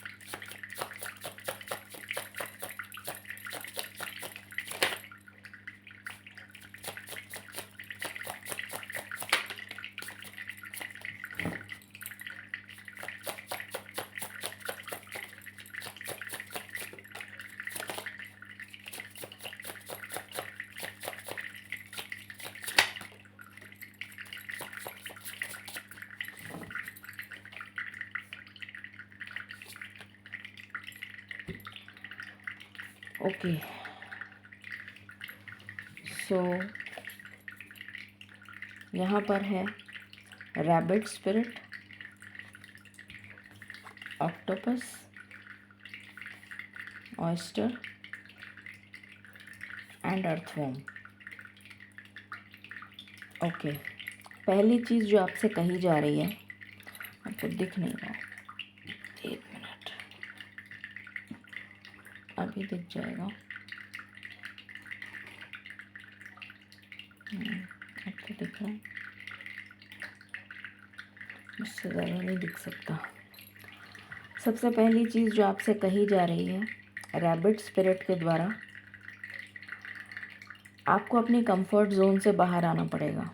ओके, सो यहाँ पर है rabbit spirit, octopus, oyster and earthworm. Okay, पहली चीज़ जो आपसे कही जा रही है, आपको दिख नहीं रहा, एक मिनट, अभी दिख जाएगा। आपको दिख रहा है? उससे ज़्यादा नहीं दिख सकता। सबसे पहली चीज़ जो आपसे कही जा रही है रैबिट स्पिरिट के द्वारा, आपको अपनी कंफर्ट जोन से बाहर आना पड़ेगा।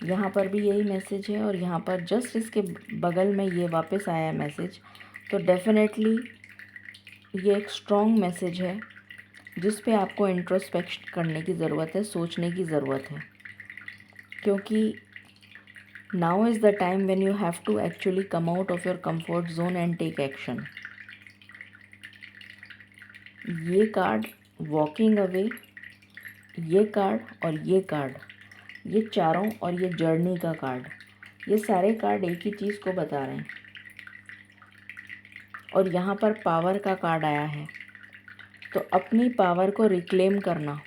यहाँ पर भी यही मैसेज है और यहाँ पर जस्ट इसके बगल में ये वापस आया मैसेज। तो डेफिनेटली ये एक स्ट्रॉन्ग मैसेज है जिस पे आपको इंट्रोस्पेक्शन करने की ज़रूरत है, सोचने की ज़रूरत है, क्योंकि now is the time when you have to actually come out of your comfort zone and take action. ये कार्ड वॉकिंग अवे, ये कार्ड और ये कार्ड, ये चारों और ये जर्नी का कार्ड, ये सारे कार्ड एक ही चीज़ को बता रहे हैं। और यहाँ पर पावर का कार्ड आया है, तो अपनी पावर को रिक्लेम करना,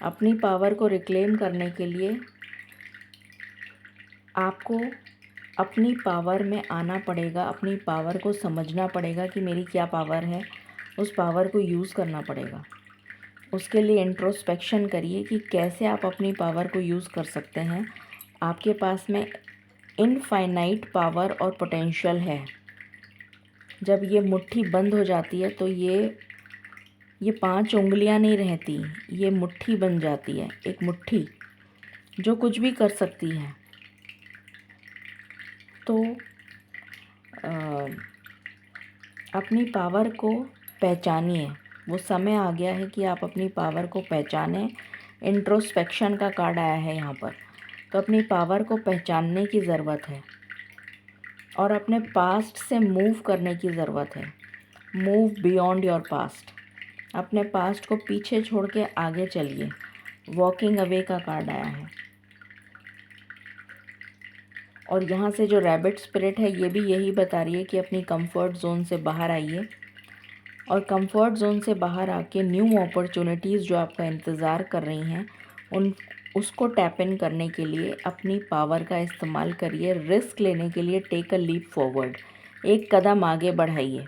अपनी पावर को रिक्लेम करने के लिए आपको अपनी पावर में आना पड़ेगा, अपनी पावर को समझना पड़ेगा कि मेरी क्या पावर है, उस पावर को यूज़ करना पड़ेगा। उसके लिए इंट्रोस्पेक्शन करिए कि कैसे आप अपनी पावर को यूज़ कर सकते हैं। आपके पास में इनफाइनाइट पावर और पोटेंशियल है। जब ये मुट्ठी बंद हो जाती है तो ये 5 उंगलियां नहीं रहती, ये मुट्ठी बन जाती है, एक मुट्ठी जो कुछ भी कर सकती है। तो अपनी पावर को पहचानिए। वो समय आ गया है कि आप अपनी पावर को पहचानें। इंट्रोस्पेक्शन का कार्ड आया है यहाँ पर, तो अपनी पावर को पहचानने की ज़रूरत है और अपने पास्ट से मूव करने की ज़रूरत है। Move beyond your past. अपने पास्ट को पीछे छोड़ के आगे चलिए। वॉकिंग अवे का कार्ड आया है और यहाँ से जो रैबिट स्पिरिट है ये भी यही बता रही है कि अपनी कंफर्ट जोन से बाहर आइए और कंफर्ट जोन से बाहर आके न्यू अपॉर्चुनिटीज़ जो आपका इंतज़ार कर रही हैं उसको टैप इन करने के लिए अपनी पावर का इस्तेमाल करिए। रिस्क लेने के लिए टेक अ लीप फॉरवर्ड, एक कदम आगे बढ़ाइए।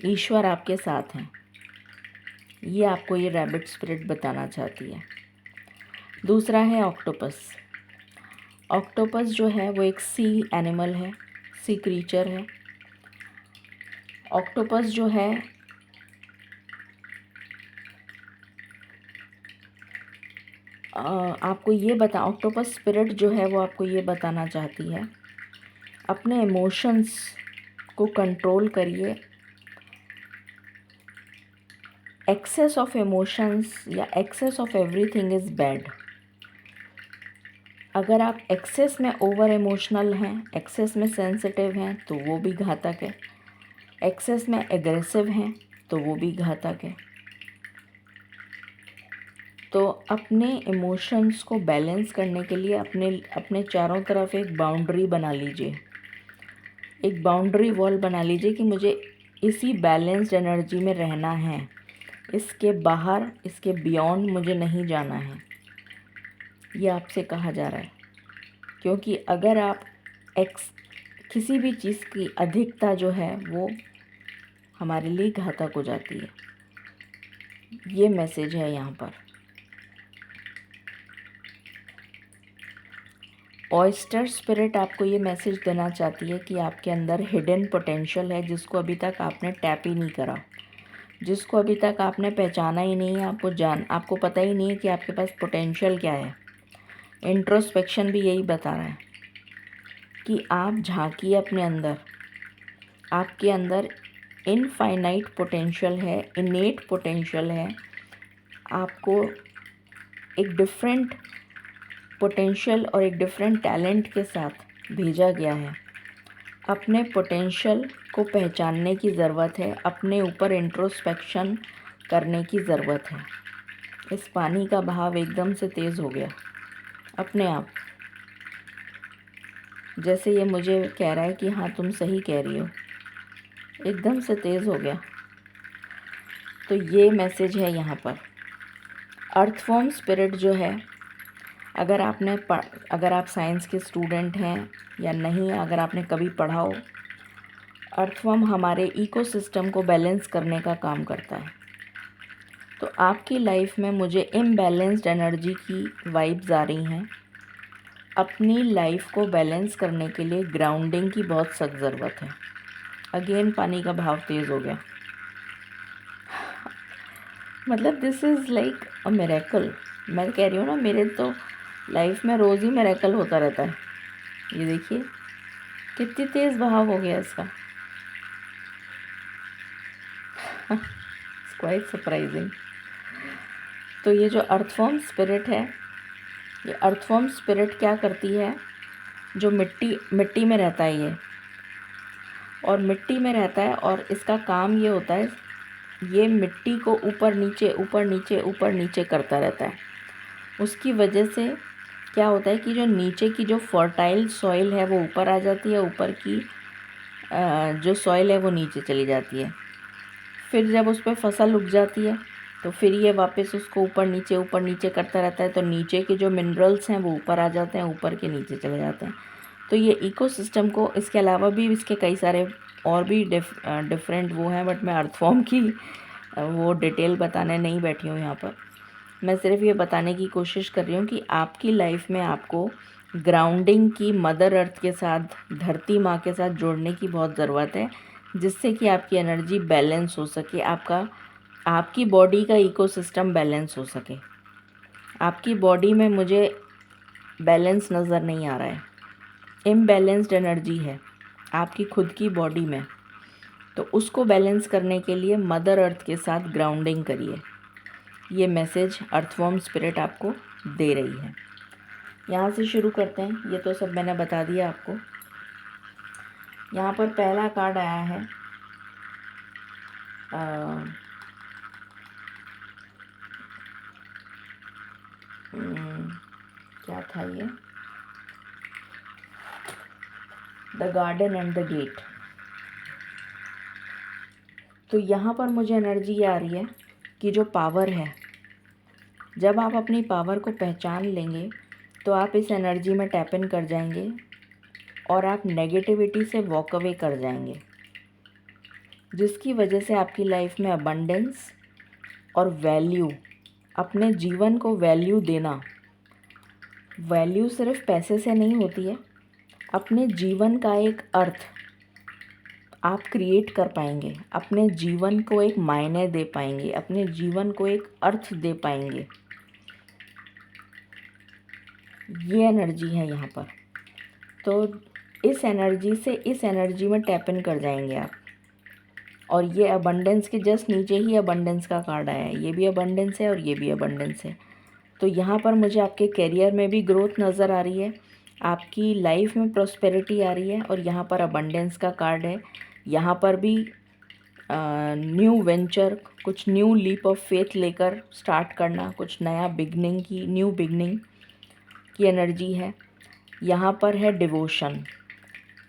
ईश्वर आपके साथ हैं, ये आपको ये रैबिट स्पिरिट बताना चाहती है। दूसरा है ऑक्टोपस। ऑक्टोपस जो है वो एक सी एनिमल है, सी क्रीचर है। ऑक्टोपस जो है आपको ये ऑक्टोपस स्पिरिट जो है वो आपको ये बताना चाहती है, अपने इमोशंस को कंट्रोल करिए। एक्सेस ऑफ इमोशंस या excess of everything is bad. अगर आप एक्सेस में ओवर इमोशनल हैं, एक्सेस में सेंसिटिव हैं तो वो भी घातक है। एक्सेस में एग्रेसिव हैं तो वो भी घातक है। तो अपने इमोशंस को बैलेंस करने के लिए अपने चारों तरफ एक बाउंड्री बना लीजिए, एक बाउंड्री वॉल बना लीजिए कि मुझे इसी बैलेंस्ड एनर्जी में रहना है, इसके बाहर, इसके बियॉन्ड मुझे नहीं जाना है। ये आपसे कहा जा रहा है, क्योंकि अगर आप किसी भी चीज़ की अधिकता जो है वो हमारे लिए घातक हो जाती है। ये मैसेज है यहाँ पर। ऑयस्टर स्पिरिट आपको ये मैसेज देना चाहती है कि आपके अंदर हिडन पोटेंशियल है जिसको अभी तक आपने टैप ही नहीं करा, जिसको अभी तक आपने पहचाना ही नहीं है। आपको पता ही नहीं है कि आपके पास पोटेंशियल क्या है। इंट्रोस्पेक्शन भी यही बता रहा है कि आप झांकिए अपने अंदर। आपके अंदर इनफाइनाइट पोटेंशियल है, इनेट पोटेंशियल है। आपको एक डिफरेंट पोटेंशियल और एक डिफरेंट टैलेंट के साथ भेजा गया है। अपने पोटेंशियल को पहचानने की ज़रूरत है, अपने ऊपर इंट्रोस्पेक्शन करने की ज़रूरत है। इस पानी का बहाव एकदम से तेज़ हो गया अपने आप, जैसे ये मुझे कह रहा है कि हाँ तुम सही कह रही हो, एकदम से तेज़ हो गया। तो ये मैसेज है यहाँ पर। अर्थफॉर्म स्पिरिट जो है, अगर आप साइंस के स्टूडेंट हैं या नहीं, अगर आपने कभी पढ़ा हो, अर्थवर्म हमारे इकोसिस्टम को बैलेंस करने का काम करता है। तो आपकी लाइफ में मुझे इम्बैलेंस्ड एनर्जी की वाइब्स आ रही हैं। अपनी लाइफ को बैलेंस करने के लिए ग्राउंडिंग की बहुत सख्त ज़रूरत है। अगेन पानी का भाव तेज़ हो गया। मतलब this is like a miracle. मैं कह रही हूँ ना, मेरे तो लाइफ में रोज़ ही मिरेकल होता रहता है। ये देखिए कितनी तेज़ बहाव हो गया इसका। It's quite surprising. तो ये जो अर्थफॉर्म स्पिरिट है, ये अर्थफॉर्म स्पिरिट क्या करती है, जो मिट्टी में रहता है ये, और मिट्टी में रहता है और इसका काम ये होता है, ये मिट्टी को ऊपर नीचे ऊपर नीचे ऊपर नीचे करता रहता है। उसकी वजह से क्या होता है कि जो नीचे की जो फर्टाइल सॉइल है वो ऊपर आ जाती है, ऊपर की जो सॉइल है वो नीचे चली जाती है। फिर जब उस पर फसल उग जाती है तो फिर ये वापस उसको ऊपर नीचे करता रहता है, तो नीचे के जो मिनरल्स हैं वो ऊपर आ जाते हैं, ऊपर के नीचे चले जाते हैं। तो ये इकोसिस्टम को, इसके अलावा भी इसके कई सारे और भी डिफरेंट वो हैं, बट मैं अर्थफॉर्म की वो डिटेल बताने नहीं बैठी हूँ यहाँ पर। मैं सिर्फ ये बताने की कोशिश कर रही हूँ कि आपकी लाइफ में आपको ग्राउंडिंग की, मदर अर्थ के साथ, धरती माँ के साथ जोड़ने की बहुत ज़रूरत है, जिससे कि आपकी एनर्जी बैलेंस हो सके, आपकी बॉडी का इकोसिस्टम बैलेंस हो सके। आपकी बॉडी में मुझे बैलेंस नज़र नहीं आ रहा है, इम्बैलेंस्ड एनर्जी है आपकी खुद की बॉडी में। तो उसको बैलेंस करने के लिए मदर अर्थ के साथ ग्राउंडिंग करिए। ये मैसेज अर्थवॉर्म स्पिरिट आपको दे रही है। यहाँ से शुरू करते हैं। ये तो सब मैंने बता दिया आपको। यहाँ पर पहला कार्ड आया है क्या था ये, the garden and the gate. तो यहाँ पर मुझे एनर्जी आ रही है कि जो पावर है, जब आप अपनी पावर को पहचान लेंगे तो आप इस एनर्जी में टैप इन कर जाएंगे और आप नेगेटिविटी से वॉक अवे कर जाएंगे, जिसकी वजह से आपकी लाइफ में अबंडेंस और वैल्यू, अपने जीवन को वैल्यू देना, वैल्यू सिर्फ पैसे से नहीं होती है, अपने जीवन का एक अर्थ आप क्रिएट कर पाएंगे, अपने जीवन को एक मायने दे पाएंगे, अपने जीवन को एक अर्थ दे पाएंगे। ये एनर्जी है यहाँ पर। तो इस एनर्जी से इस एनर्जी में टैप इन कर जाएंगे आप। और ये अबंडेंस के जस्ट नीचे ही अबंडेंस का कार्ड आया है। ये भी अबंडेंस है और ये भी अबंडेंस है। तो यहाँ पर मुझे आपके करियर में भी ग्रोथ नज़र आ रही है, आपकी लाइफ में प्रॉस्पेरिटी आ रही है। और यहाँ पर अबंडेंस का कार्ड है। यहाँ पर भी न्यू वेंचर, कुछ न्यू लीप ऑफ फेथ लेकर स्टार्ट करना, कुछ नया बिगनिंग की, न्यू बिगनिंग की एनर्जी है। यहाँ पर है डिवोशन।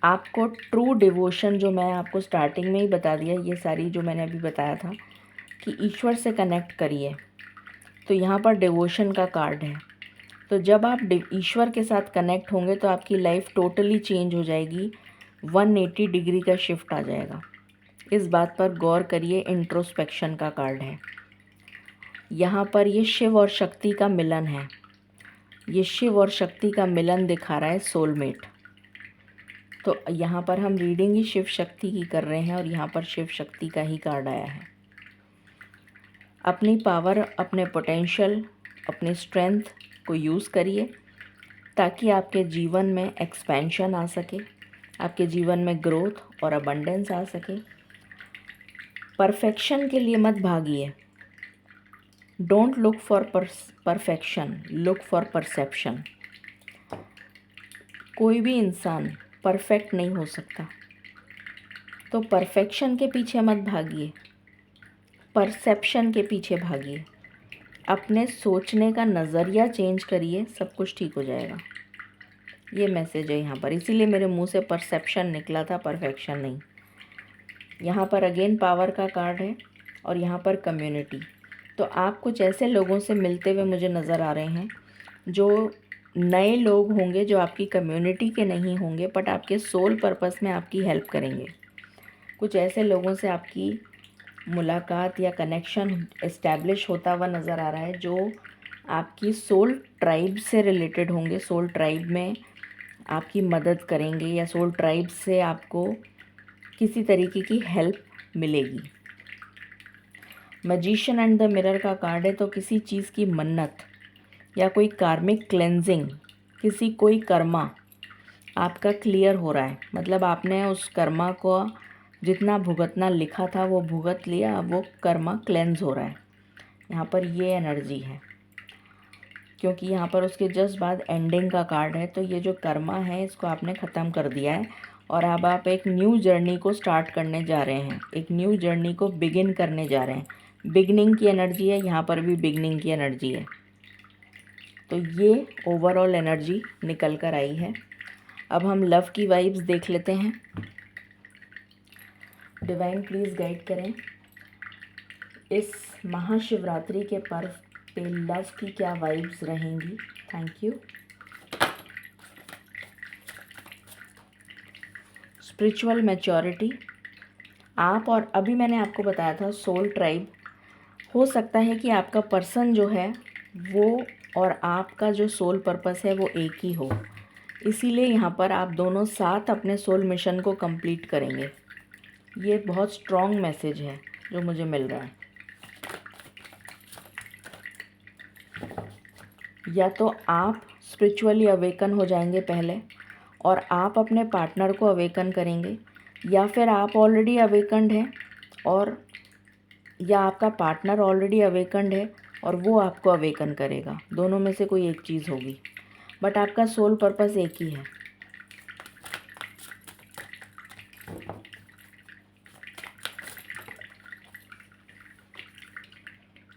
आपको ट्रू डिवोशन, जो मैं आपको स्टार्टिंग में ही बता दिया, ये सारी जो मैंने अभी बताया था कि ईश्वर से कनेक्ट करिए, तो यहाँ पर डिवोशन का कार्ड है। तो जब आप ईश्वर के साथ कनेक्ट होंगे तो आपकी लाइफ टोटली चेंज हो जाएगी, 180 डिग्री का शिफ्ट आ जाएगा। इस बात पर गौर करिए। इंट्रोस्पेक्शन का कार्ड है। यहाँ पर ये शिव और शक्ति का मिलन है। ये शिव और शक्ति का मिलन दिखा रहा है, सोलमेट। तो यहाँ पर हम रीडिंग ही शिव शक्ति की कर रहे हैं और यहाँ पर शिव शक्ति का ही कार्ड आया है। अपनी पावर, अपने पोटेंशियल, अपने स्ट्रेंथ को यूज़ करिए ताकि आपके जीवन में एक्सपेंशन आ सके, आपके जीवन में ग्रोथ और अबंडेंस आ सके। परफेक्शन के लिए मत भागिए। Don't look for perfection, look for perception. कोई भी इंसान परफेक्ट नहीं हो सकता, तो परफेक्शन के पीछे मत भागिए, परसेप्शन के पीछे भागिए। अपने सोचने का नज़रिया चेंज करिए, सब कुछ ठीक हो जाएगा। ये मैसेज है यहाँ पर, इसीलिए मेरे मुंह से परसेप्शन निकला था, परफेक्शन नहीं। यहाँ पर अगेन पावर का कार्ड है और यहाँ पर कम्युनिटी। तो आप कुछ ऐसे लोगों से मिलते हुए मुझे नज़र आ रहे हैं जो नए लोग होंगे, जो आपकी कम्युनिटी के नहीं होंगे, बट आपके सोल पर्पस में आपकी हेल्प करेंगे। कुछ ऐसे लोगों से आपकी मुलाकात या कनेक्शन इस्टेब्लिश होता हुआ नज़र आ रहा है जो आपकी सोल ट्राइब से रिलेटेड होंगे। सोल ट्राइब में आपकी मदद करेंगे या सोल ट्राइब से आपको किसी तरीके की हेल्प मिलेगी। मैजिशियन एंड द मिरर का कार्ड है। तो किसी चीज़ की मन्नत या कोई कार्मिक क्लेंजिंग, कोई कर्मा आपका क्लियर हो रहा है। मतलब आपने उस कर्मा को जितना भुगतना लिखा था वो भुगत लिया, अब वो कर्मा क्लेंज हो रहा है। यहाँ पर ये एनर्जी है, क्योंकि यहाँ पर उसके जस्ट बाद एंडिंग का कार्ड है। तो ये जो कर्मा है इसको आपने ख़त्म कर दिया है और अब आप एक न्यू जर्नी को स्टार्ट करने जा रहे हैं, एक न्यू जर्नी को बिगिन करने जा रहे हैं। बिगनिंग की एनर्जी है, यहाँ पर भी बिगनिंग की एनर्जी है। तो ये ओवरऑल एनर्जी निकल कर आई है। अब हम लव की वाइब्स देख लेते हैं। डिवाइन प्लीज़ गाइड करें, इस महाशिवरात्रि के पर्व पे लव की क्या वाइब्स रहेंगी। Thank you. स्पिरिचुअल मैच्योरिटी, आप और अभी मैंने आपको बताया था सोल ट्राइब। हो सकता है कि आपका पर्सन जो है वो और आपका जो सोल पर्पस है वो एक ही हो, इसीलिए यहाँ पर आप दोनों साथ अपने सोल मिशन को कंप्लीट करेंगे। ये बहुत स्ट्रॉन्ग मैसेज है जो मुझे मिल रहा है। या तो आप स्पिरिचुअली अवेकन हो जाएंगे पहले और आप अपने पार्टनर को अवेकन करेंगे, या फिर आप ऑलरेडी अवेकन्ड हैं और या आपका पार्टनर ऑलरेडी अवेकन्ड है और वो आपको अवेकन करेगा। दोनों में से कोई एक चीज़ होगी, बट आपका सोल पर्पस एक ही है।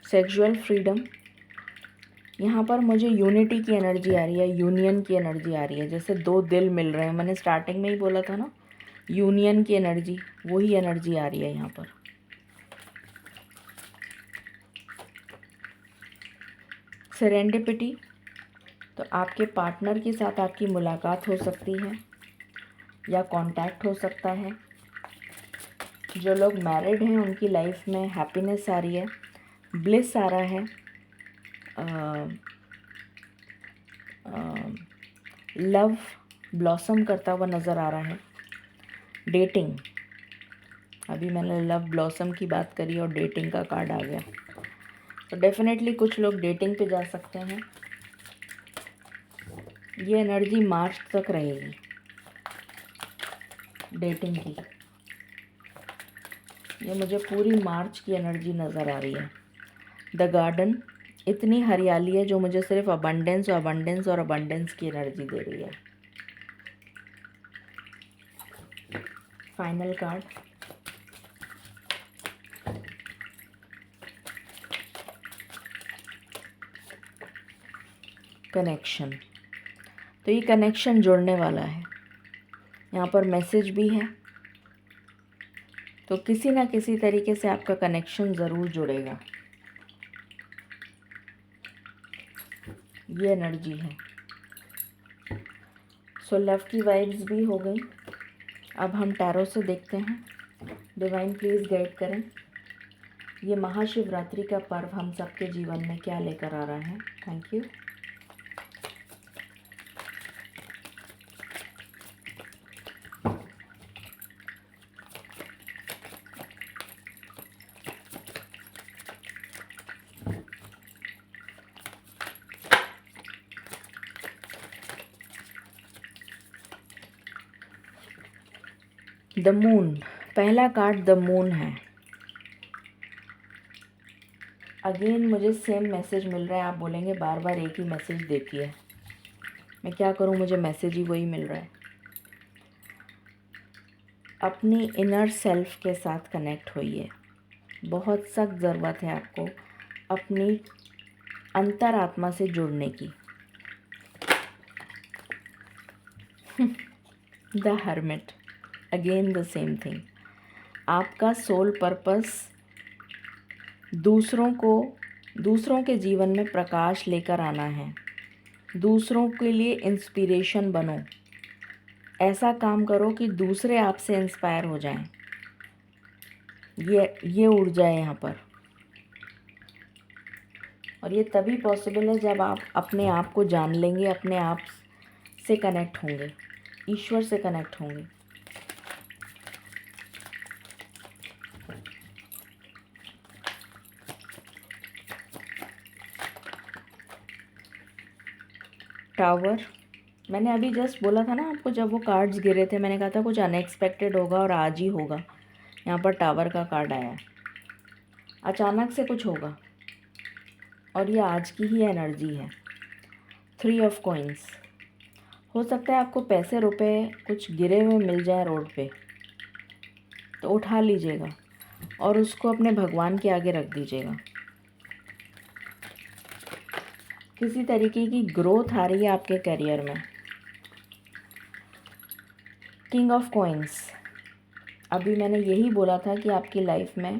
सेक्सुअल फ्रीडम, यहाँ पर मुझे यूनिटी की एनर्जी आ रही है, यूनियन की एनर्जी आ रही है, जैसे दो दिल मिल रहे हैं। मैंने स्टार्टिंग में ही बोला था ना, यूनियन की एनर्जी, वही एनर्जी आ रही है यहाँ पर। सेरेंडिपिटी, तो आपके पार्टनर के साथ आपकी मुलाकात हो सकती है या कांटेक्ट हो सकता है। जो लोग मैरिड हैं उनकी लाइफ में हैप्पीनेस आ रही है, ब्लिस आ रहा है, लव ब्लॉसम करता हुआ नज़र आ रहा है। डेटिंग, अभी मैंने लव ब्लॉसम की बात करी और डेटिंग का कार्ड आ गया, तो डेफिनेटली कुछ लोग डेटिंग पे जा सकते हैं। ये एनर्जी मार्च तक रहेगी डेटिंग की, ये मुझे पूरी मार्च की एनर्जी नज़र आ रही है। द गार्डन, इतनी हरियाली है जो मुझे सिर्फ अबंडेंस और अबंडेंस और अबंडेंस की एनर्जी दे रही है। फाइनल कार्ड, कनेक्शन, तो ये कनेक्शन जुड़ने वाला है। यहाँ पर मैसेज भी है, तो किसी ना किसी तरीके से आपका कनेक्शन ज़रूर जुड़ेगा। ये एनर्जी है। सो लव की वाइब्स भी हो गई। अब हम टैरो से देखते हैं। डिवाइन प्लीज़ गाइड करें, ये महाशिवरात्रि का पर्व हम सबके जीवन में क्या लेकर आ रहा है। Thank you. द मून, पहला कार्ड द मून है। अगेन मुझे सेम मैसेज मिल रहा है। आप बोलेंगे बार बार एक ही मैसेज देती है, मैं क्या करूं, मुझे मैसेज ही वही मिल रहा है। अपनी इनर सेल्फ के साथ कनेक्ट होइए। बहुत सख्त ज़रूरत है आपको अपनी अंतरात्मा से जुड़ने की। The hermit, again the same thing. आपका सोल पर्पस दूसरों के जीवन में प्रकाश लेकर आना है। दूसरों के लिए इंस्पिरेशन बनो। ऐसा काम करो कि दूसरे आपसे इंस्पायर हो जाएं। ये ऊर्जा है यहाँ पर, और ये तभी पॉसिबल है जब आप अपने आप को जान लेंगे, अपने आप से कनेक्ट होंगे, ईश्वर से कनेक्ट होंगे। टावर, मैंने अभी जस्ट बोला था ना आपको, जब वो कार्ड्स गिरे थे मैंने कहा था कुछ अनएक्सपेक्टेड होगा और आज ही होगा। यहाँ पर टावर का कार्ड आया है, अचानक से कुछ होगा और ये आज की ही एनर्जी है। 3 ऑफ कॉइन्स, हो सकता है आपको पैसे रुपए कुछ गिरे हुए मिल जाए रोड पे, तो उठा लीजिएगा और उसको अपने भगवान के आगे रख दीजिएगा। किसी तरीके की ग्रोथ आ रही है आपके करियर में। किंग ऑफ कॉइन्स, अभी मैंने यही बोला था कि आपकी लाइफ में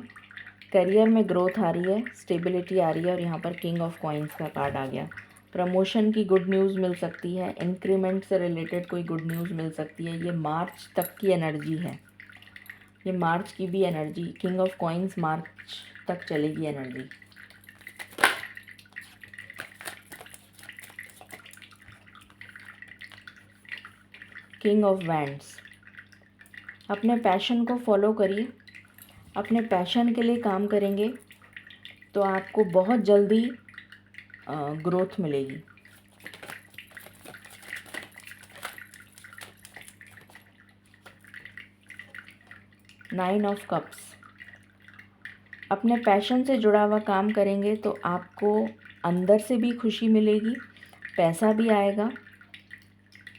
करियर में ग्रोथ आ रही है, स्टेबिलिटी आ रही है, और यहाँ पर किंग ऑफ कॉइन्स का कार्ड आ गया। प्रमोशन की गुड न्यूज़ मिल सकती है, इंक्रीमेंट से रिलेटेड कोई गुड न्यूज़ मिल सकती है। ये मार्च तक की एनर्जी है, ये मार्च की भी एनर्जी, किंग ऑफ कॉइन्स मार्च तक चलेगी एनर्जी। किंग ऑफ वैंड्स, अपने पैशन को फॉलो करिए। अपने पैशन के लिए काम करेंगे तो आपको बहुत जल्दी ग्रोथ मिलेगी। Nine of cups. अपने पैशन से जुड़ा हुआ काम करेंगे तो आपको अंदर से भी खुशी मिलेगी, पैसा भी आएगा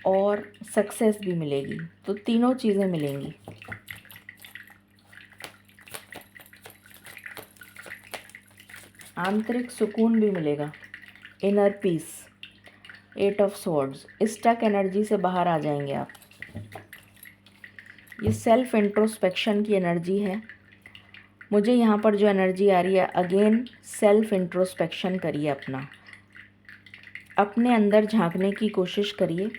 और सक्सेस भी मिलेगी। तो तीनों चीज़ें मिलेंगी। आंतरिक सुकून भी मिलेगा, inner peace. Eight of swords. Stuck energy से बाहर आ जाएंगे आप। ये सेल्फ इंट्रोस्पेक्शन की एनर्जी है। मुझे यहाँ पर जो एनर्जी आ रही है, अगेन सेल्फ इंट्रोस्पेक्शन करिए। अपने अंदर झांकने की कोशिश करिए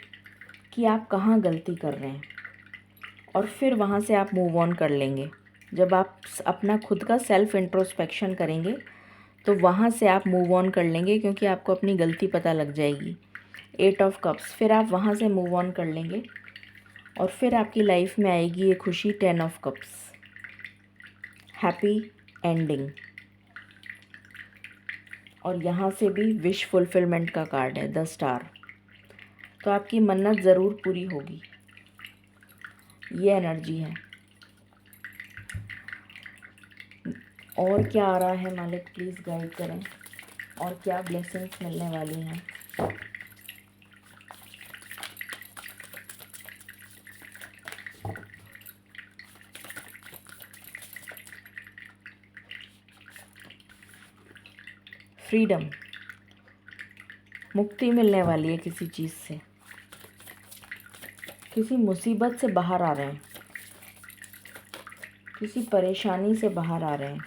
कि आप कहाँ गलती कर रहे हैं और फिर वहाँ से आप मूव ऑन कर लेंगे। जब आप अपना खुद का सेल्फ इंट्रोस्पेक्शन करेंगे तो वहाँ से आप मूव ऑन कर लेंगे, क्योंकि आपको अपनी गलती पता लग जाएगी। Eight of cups. फिर आप वहाँ से मूव ऑन कर लेंगे और फिर आपकी लाइफ में आएगी ये खुशी। Ten of cups. Happy ending. और यहाँ से भी विश फुलफिलमेंट का कार्ड है, द स्टार। तो आपकी मन्नत ज़रूर पूरी होगी। ये एनर्जी है। और क्या आ रहा है मालिक, प्लीज़ गाइड करें। और क्या ब्लेसिंग्स मिलने वाली हैं। फ्रीडम, मुक्ति मिलने वाली है किसी चीज़ से। किसी मुसीबत से बाहर आ रहे हैं, किसी परेशानी से बाहर आ रहे हैं।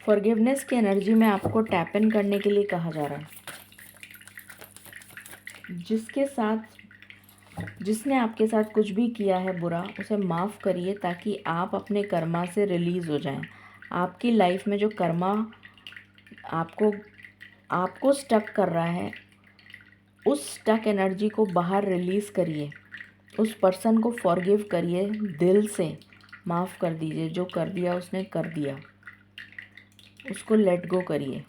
फॉरगिवनेस की एनर्जी में आपको टैप इन करने के लिए कहा जा रहा है। जिसने आपके साथ कुछ भी किया है बुरा, उसे माफ़ करिए ताकि आप अपने कर्मा से रिलीज़ हो जाएं। आपकी लाइफ में जो कर्मा आपको स्टक कर रहा है, उस स्टक एनर्जी को बाहर रिलीज़ करिए। उस पर्सन को फॉरगिव करिए, दिल से माफ़ कर दीजिए। जो कर दिया उसने कर दिया, उसको लेट गो करिए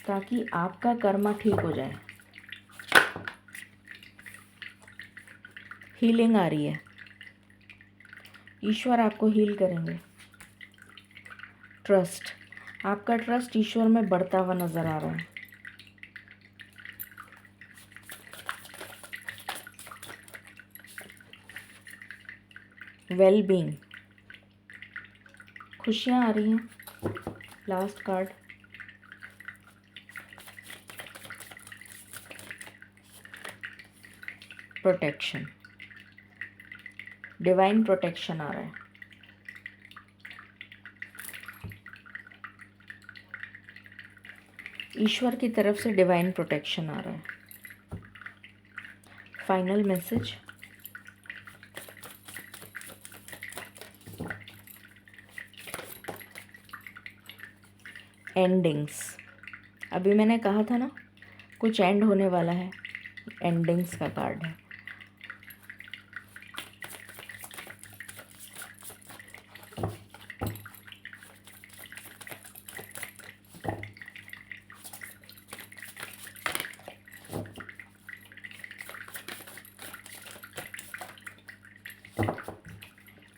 ताकि आपका कर्मा ठीक हो जाए। हीलिंग आ रही है, ईश्वर आपको हील करेंगे। ट्रस्ट, आपका ट्रस्ट ईश्वर में बढ़ता हुआ नज़र आ रहा है। वेल बीइंग, खुशियाँ आ रही हैं। Last card, protection, divine protection आ रहा है। ईश्वर की तरफ से डिवाइन प्रोटेक्शन आ रहा है। Final message, endings. अभी मैंने कहा था ना, कुछ एंड होने वाला है। एंडिंग्स का कार्ड है।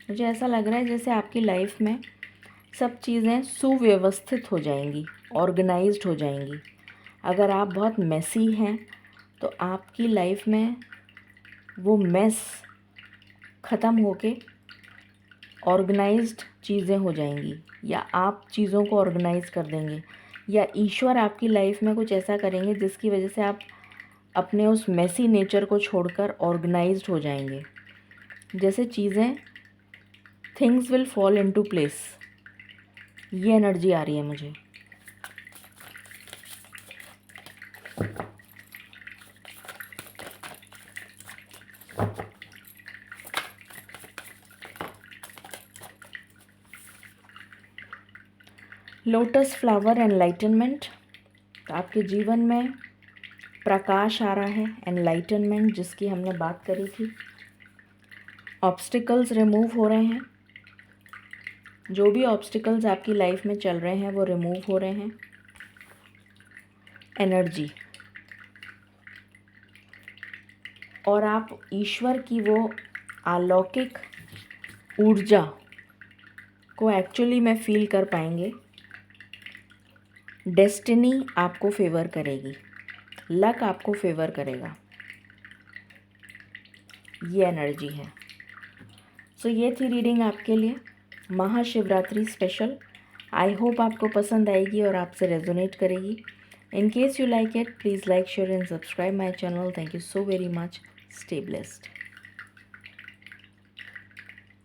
मुझे ऐसा लग रहा है जैसे आपकी लाइफ में सब चीज़ें सुव्यवस्थित हो जाएंगी, ऑर्गेनाइज्ड हो जाएंगी। अगर आप बहुत मेसी हैं तो आपकी लाइफ में वो मेस ख़त्म होके ऑर्गेनाइज्ड चीज़ें हो जाएंगी, या आप चीज़ों को ऑर्गेनाइज कर देंगे, या ईश्वर आपकी लाइफ में कुछ ऐसा करेंगे जिसकी वजह से आप अपने उस मेसी नेचर को छोड़कर ऑर्गेनाइज्ड हो जाएंगे। जैसे चीज़ें, things will fall into place. ये एनर्जी आ रही है मुझे। लोटस फ्लावर एनलाइटनमेंट, आपके जीवन में प्रकाश आ रहा है, एनलाइटनमेंट जिसकी हमने बात करी थी। ऑब्स्टिकल्स रिमूव हो रहे हैं, जो भी ऑब्स्टिकल्स आपकी लाइफ में चल रहे हैं वो रिमूव हो रहे हैं। एनर्जी, और आप ईश्वर की वो अलौकिक ऊर्जा को एक्चुअली में फील कर पाएंगे। डेस्टिनी आपको फेवर करेगी, लक आपको फेवर करेगा, ये एनर्जी है। सो ये थी रीडिंग आपके लिए महाशिवरात्रि स्पेशल। आई होप आपको पसंद आएगी और आपसे रेजोनेट करेगी। In case you like it, please like, share and subscribe my channel. Thank you so very much. Stay blessed.